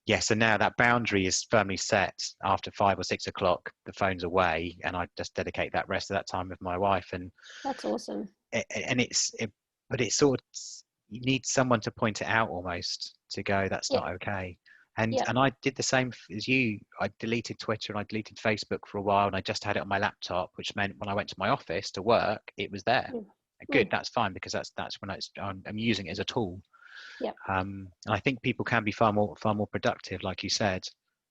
yeah, so now that boundary is firmly set. After 5 or 6 o'clock, the phone's away, and I just dedicate that rest of that time with my wife. And That's awesome. but it's sort of, you need someone to point it out almost, to go, that's Yeah. not okay. And Yeah. I did the same as you. I deleted Twitter and I deleted Facebook for a while, and I just had it on my laptop, which meant when I went to my office to work, it was there. Good, that's fine, because that's when I'm using it as a tool. Yep. And I think people can be far more productive, like you said.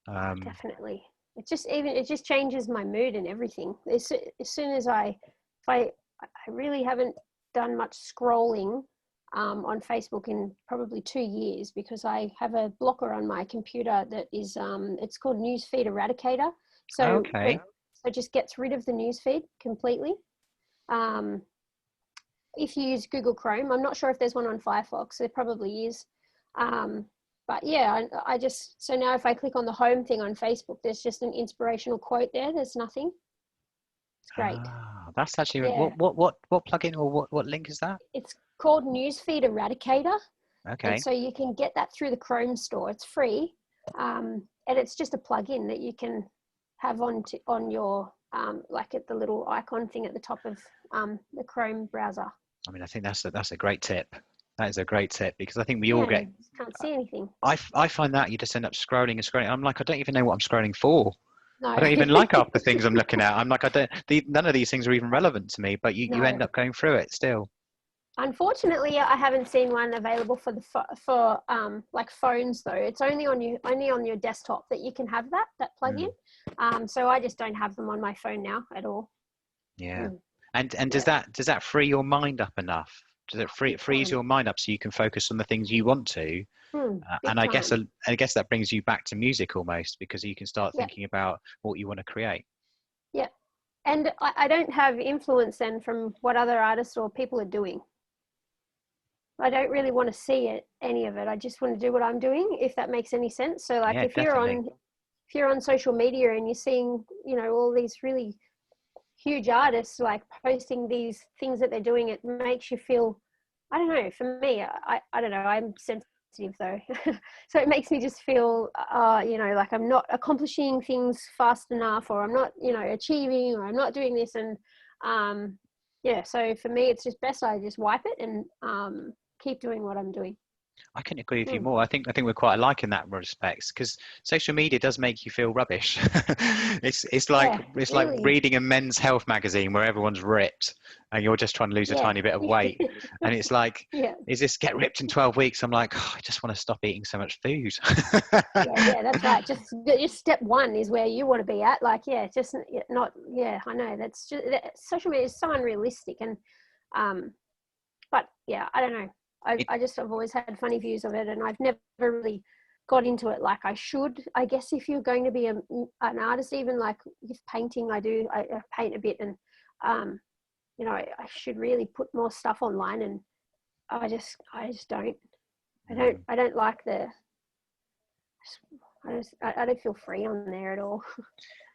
Definitely. It just changes my mood and everything. As soon as I really haven't done much scrolling on Facebook in probably 2 years, because I have a blocker on my computer that is it's called Newsfeed Eradicator. So Okay. so it just gets rid of the newsfeed completely. If you use Google Chrome, I'm not sure if there's one on Firefox. There probably is. But yeah, I just, so now if I click on the home thing on Facebook, there's just an inspirational quote there. There's nothing. It's great. That's actually, Yeah. what plugin or what link is that? It's called Newsfeed Eradicator. Okay. And so you can get that through the Chrome store. It's free. And it's just a plugin that you can have on your, like at the little icon thing at the top of the Chrome browser. I mean, I think that's a great tip. That is a great tip, because I think we all get, can't see anything. I find that you just end up scrolling and scrolling. I'm like, I don't even know what I'm scrolling for. No. I don't even like half the things I'm looking at. I'm like, none of these things are even relevant to me, but you end up going through it still. Unfortunately, I haven't seen one available for like phones though. It's only on your desktop that you can have that plugin. So I just don't have them on my phone now at all. Yeah. And does that free your mind up enough? Does it frees your mind up so you can focus on the things you want to? And I guess that brings you back to music almost, because you can start thinking about what you want to create. Yeah. And I don't have influence then from what other artists or people are doing. I don't really want to see any of it. I just want to do what I'm doing, if that makes any sense. So like if you're on social media and you're seeing, you know, all these really huge artists like posting these things that they're doing, it makes you feel, I don't know, for me, I don't know, I'm sensitive though. So it makes me just feel, like I'm not accomplishing things fast enough, or I'm not, achieving, or I'm not doing this. And so for me, it's just best I just wipe it and keep doing what I'm doing. I couldn't agree with you more. I think we're quite alike in that respects, because social media does make you feel rubbish. it's like really. reading a men's health magazine where everyone's ripped and you're just trying to lose a tiny bit of weight. And it's like, is this get ripped in 12 weeks? I'm like, I just want to stop eating so much food. yeah, that's right. Just step one is where you want to be at. Like, just not. Yeah, I know. That's just social media is so unrealistic, and but yeah, I don't know. I've always had funny views of it, and I've never really got into it like I should. I guess if you're going to be an artist, even like with painting, I paint a bit, and I should really put more stuff online, and I just don't. I don't like I don't feel free on there at all.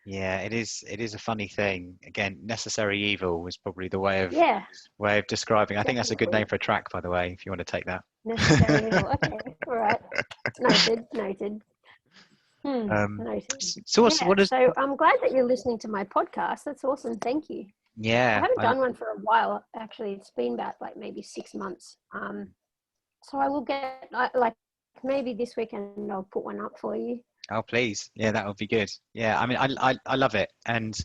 Yeah, it is a funny thing. Again, necessary evil is probably the way of describing. I think that's a good name for a track, by the way, if you want to take that. Necessary evil. Okay, all right. Noted. Noted. So so I'm glad that you're listening to my podcast. That's awesome. Thank you. Yeah. I haven't done one for a while, actually. It's been about like maybe 6 months. So I will get like maybe this weekend I'll put one up for you. Oh, please. Yeah, that would be good. Yeah, I mean, I love it. And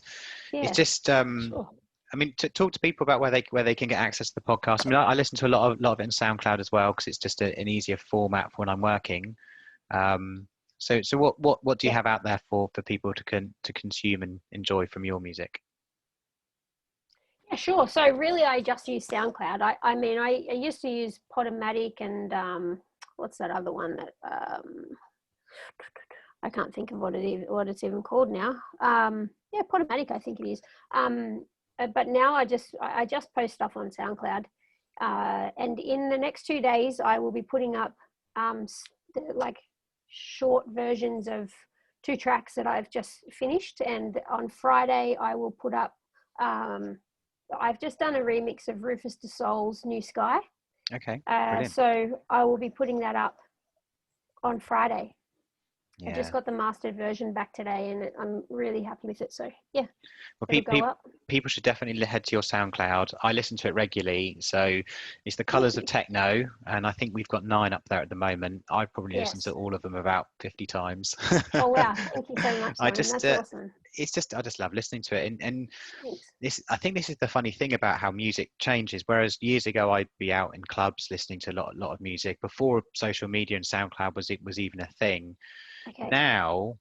it's just, sure. I mean, to talk to people about where they can get access to the podcast. I mean, I listen to a lot of it in SoundCloud as well, because it's just an easier format for when I'm working. So what do you have out there for people to consume and enjoy from your music? Yeah, sure. So really, I just use SoundCloud. I used to use Podomatic and what's that other one that I can't think of what it's even called now. Podomatic, I think it is. But now I just post stuff on SoundCloud, and in the next 2 days I will be putting up like short versions of 2 tracks that I've just finished, and on Friday I will put up. I've just done a remix of Rufus Du Sol's New Sky. Okay. So I will be putting that up on Friday. Yeah. I just got the mastered version back today, and I'm really happy with it. So yeah. Well, people should definitely head to your SoundCloud. I listen to it regularly. So it's The Colours of Techno, and I think we've got 9 up there at the moment. I've probably listened to all of them about 50 times. Oh wow! Thank you so much, Simon. That's awesome. I just love listening to it, and I think this is the funny thing about how music changes. Whereas years ago I'd be out in clubs listening to a lot of music before social media and SoundCloud was even a thing. Okay. Now,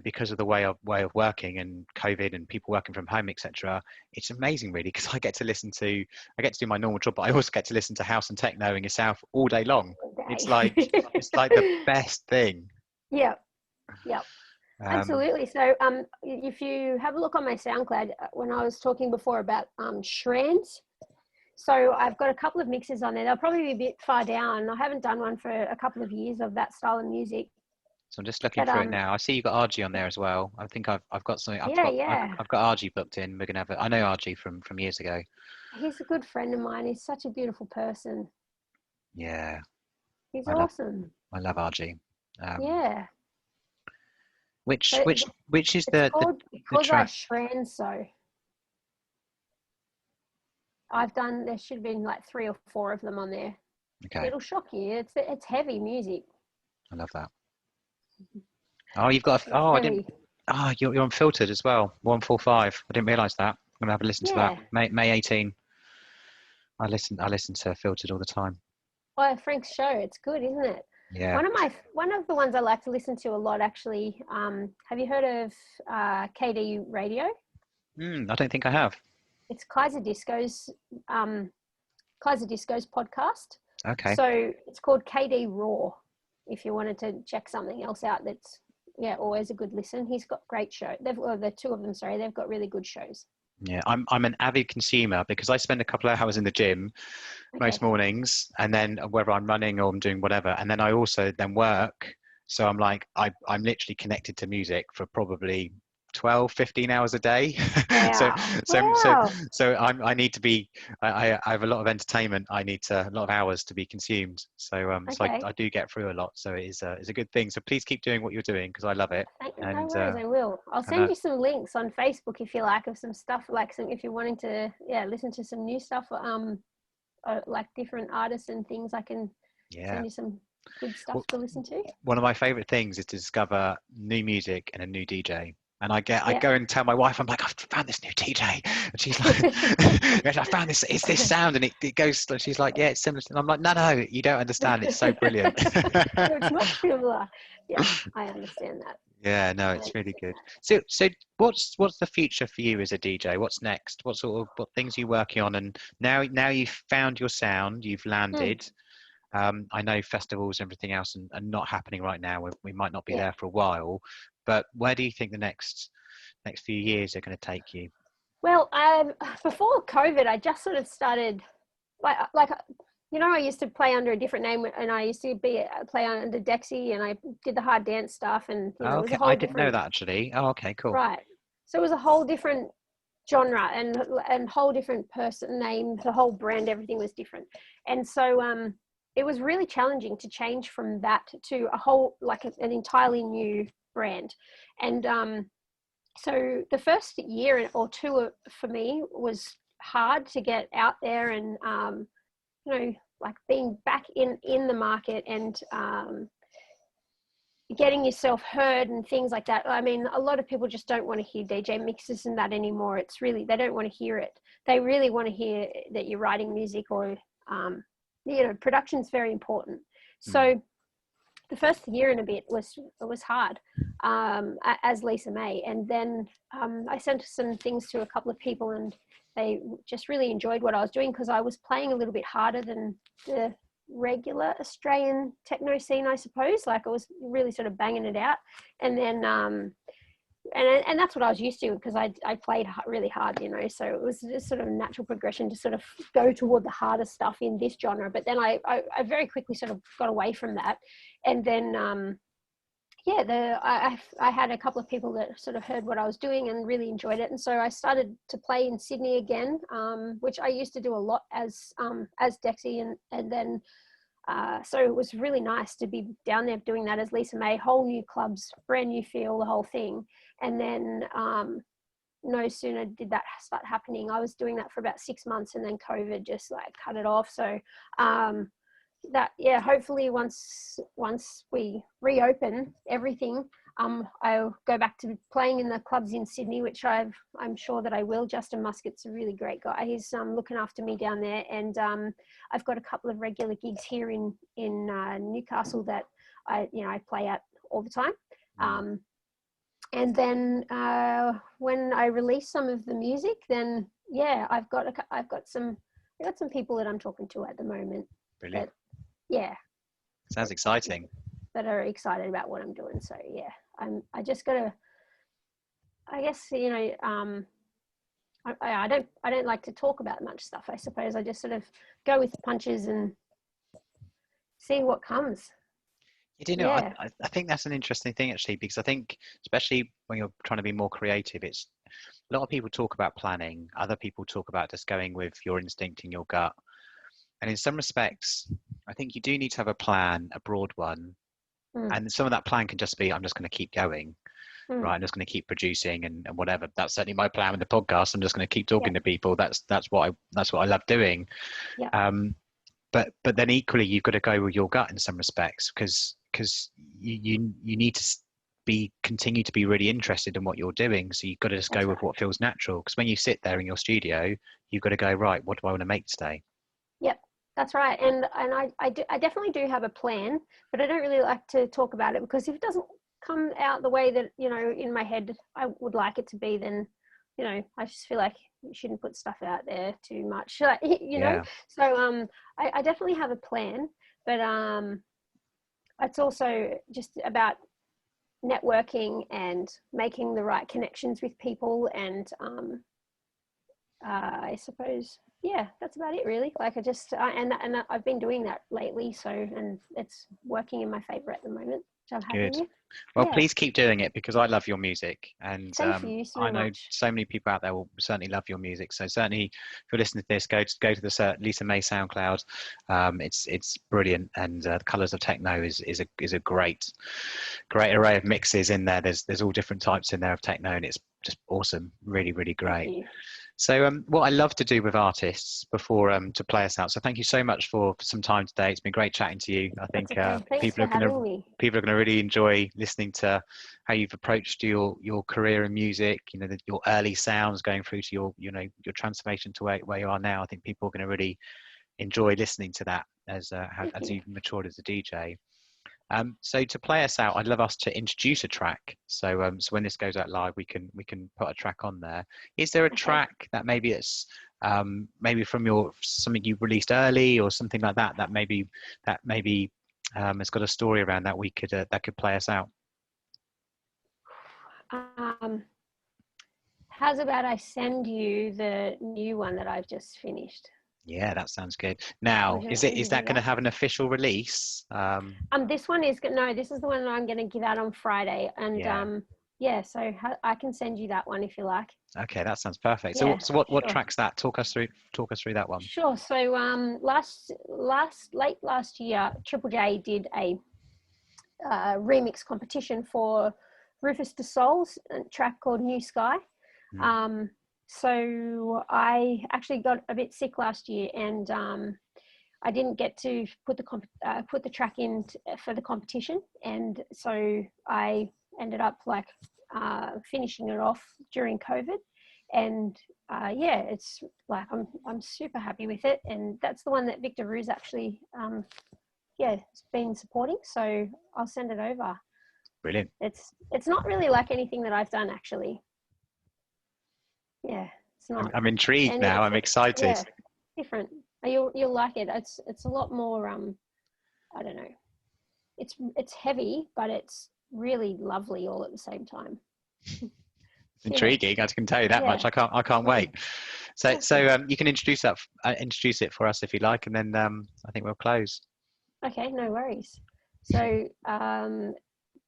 because of the way of working and COVID and people working from home, etc., it's amazing really, because I get to do my normal job, but I also get to listen to house and techno in yourself all day long. It's like the best thing. Yeah. Absolutely. So if you have a look on my SoundCloud, when I was talking before about Shrans, so I've got a couple of mixes on there. They'll probably be a bit far down. I haven't done one for a couple of years of that style of music. So I'm just looking for it now. I see you've got RG on there as well. I think I've got something. I've got RG booked in. We're gonna have it. I know RG from years ago. He's a good friend of mine. He's such a beautiful person. Yeah. He's awesome. I love RG. Yeah. Which is the track? Shranso. There should have been like 3 or 4 of them on there. Okay. It'll shock you. It's heavy music. I love that. Oh, you've got. You're unfiltered as well. 145. I didn't realise that. I'm gonna have a listen to that. May 18. I listen to Filtered all the time. Oh, Frank's show. It's good, isn't it? Yeah. One of the ones I like to listen to a lot, actually. Have you heard of KD Radio? I don't think I have. It's Kaiser Disco's podcast. Okay. So it's called KD Raw. If you wanted to check something else out, that's always a good listen. He's got great show. The 2 of them, sorry, they've got really good shows. Yeah, I'm an avid consumer, because I spend a couple of hours in the gym most mornings, and then whether I'm running or I'm doing whatever, and then I also then work. So I'm like, I'm literally connected to music for probably 12, 15 hours a day. so Wow. so so Wow. so I need to be, I have a lot of entertainment. I need a lot of hours to be consumed. So Okay. I do get through a lot. So it's a good thing. So please keep doing what you're doing because I love it. No And worries, I will. I'll and send you some links on Facebook if you like, of some stuff, like some, if you're wanting to, yeah, listen to some new stuff, like different artists and things. I can yeah. send you some good stuff Well, to listen to. one of my favorite things is to discover new music and a new DJ. And I Yeah. go and tell my wife, I'm like, I've found this new DJ, and she's like, I found this, it's this sound, and it goes. She's like, yeah, it's similar. And I'm like, no, you don't understand. It's so brilliant. No, it's not similar. Yeah, I understand that. Yeah, no, I it's really understand. good. So what's the future for you as a DJ? What's next? What things are you working on? And now you've found your sound, you've Hmm. landed. I know festivals and everything else are not happening right now. We might not be Yeah. there for a while, but where do you think the next few years are going to take you? Well, before COVID, I just sort of started, like I used to play under a different name, and I used to play under Dexy, and I did the hard dance stuff, and Oh, it was okay, a I whole didn't know different, that actually. Oh, okay, cool. right. So it was a whole different genre and whole different person name, the whole brand, everything was different, and so it was really challenging to change from that to a whole, like an entirely new brand, and so the first year or two for me was hard to get out there and like being back in the market and getting yourself heard and things like that. I mean, a lot of people just don't want to hear DJ mixes and that anymore. It's really, they don't want to hear it. They really want to hear that you're writing music, or production's very important. Hmm. So the first year and a bit was hard, as Lisa May, and then I sent some things to a couple of people, and they just really enjoyed what I was doing, because I was playing a little bit harder than the regular Australian techno scene, I suppose. Like, I was really sort of banging it out, and then and that's what I was used to, because I played really hard, so it was just sort of a natural progression to sort of go toward the harder stuff in this genre. But then I very quickly sort of got away from that, and then I had a couple of people that sort of heard what I was doing and really enjoyed it, and so I started to play in Sydney again, which I used to do a lot as Dexy, and then so it was really nice to be down there doing that as Lisa May, whole new clubs, brand new feel, the whole thing. And then no sooner did that start happening, I was doing that for about 6 months, and then COVID just like cut it off. So hopefully once we reopen everything, I'll go back to playing in the clubs in Sydney, which I'm sure that I will. Justin Muskett's a really great guy. He's looking after me down there, and I've got a couple of regular gigs here in Newcastle that I play at all the time. And then when I release some of the music, then I've got some people that I'm talking to at the moment. Brilliant. That yeah Sounds exciting. that are excited about what I'm doing. So I just gotta, I guess, I don't like to talk about much stuff, I suppose. I just sort of go with the punches and see what comes. You do know, Yeah. I think that's an interesting thing actually, because I think especially when you're trying to be more creative, it's a lot of people talk about planning. Other people talk about just going with your instinct and your gut. And in some respects, I think you do need to have a plan, a broad one. Mm. And some of that plan can just be, I'm just going to keep going, Mm. right? I'm just going to keep producing and whatever. That's certainly my plan with the podcast. I'm just going to keep talking Yeah. to people. That's what I love doing. Yeah. But then equally, you've got to go with your gut in some respects, because you need to continue to be really interested in what you're doing. So you've got to just That's go with right. what feels natural. Because when you sit there in your studio, you've got to go, right, what do I want to make today? Yep, that's right. And I definitely do have a plan, but I don't really like to talk about it, because if it doesn't come out the way that in my head I would like it to be, then I just feel like you shouldn't put stuff out there too much. Like, Yeah. So I definitely have a plan, but it's also just about networking and making the right connections with people, and I suppose, that's about it really. Like, and I've been doing that lately, so, and it's working in my favor at the moment. which I'm happy Good. with. Well, Yeah. please keep doing it because I love your music, and Thank you so I know much. so many people out there will certainly love your music. So certainly, if you're listening to this, go to the Lisa May SoundCloud. It's brilliant, and the Colours of Techno is a great array of mixes in there. There's all different types in there of techno, and it's just awesome. Really, really Thank great. you. So what I love to do with artists before to play us out. So thank you so much for some time today. It's been great chatting to you. I That's think okay. Thanks for having me. people are gonna really enjoy listening to how you've approached your career in music. You know, your early sounds going through to your your transformation to where you are now. I think people are going to really enjoy listening to that as you've matured as a DJ. So to play us out, I'd love us to introduce a track. So so when this goes out live, we can put a track on there. Is there a track that maybe it's maybe from something you released early or something like that that maybe has got a story around that we could that could play us out? How's about I send you the new one that I've just finished? Yeah, that sounds good. Now, is that going to have an official release? This one is no. This is the one that I'm going to give out on Friday, and yeah. So I can send you that one if you like. Okay, that sounds perfect. Yeah, so what track's that? Talk us through that one. Sure. So late last year, Triple J did a remix competition for Rufus Du Sol's track called New Sky. So I actually got a bit sick last year, and I didn't get to put the track in for the competition, and so I ended up finishing it off during COVID, and yeah, it's like I'm super happy with it, and that's the one that Victor Ruse actually has been supporting, so I'll send it over. Brilliant. It's not really like anything that I've done actually. Yeah, it's not. I'm intrigued now. I'm excited. Yeah, different. You'll like it. It's a lot more. I don't know. It's heavy, but it's really lovely all at the same time. It's intriguing. I can tell you that much. I can't wait. So you can introduce it for us if you like, and then I think we'll close. Okay, no worries. So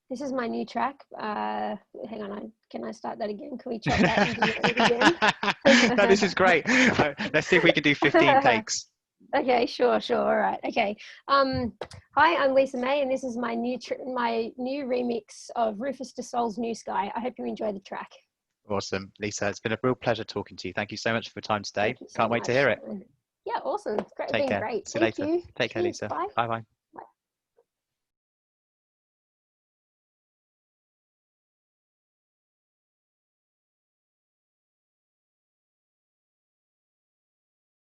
this is my new track. Hang on, can I start that again? Can we chop that and do it again? No, this is great. Let's see if we can do 15 takes. Okay, sure. All right. Okay. Hi, I'm Lisa May, and this is my new remix of Rufus Du Sol's New Sky. I hope you enjoy the track. Awesome, Lisa. It's been a real pleasure talking to you. Thank you so much for your time today. Can't wait to hear it. Yeah, awesome. Great. Take care. Great. See you later. Take care, Lisa. Bye. Bye.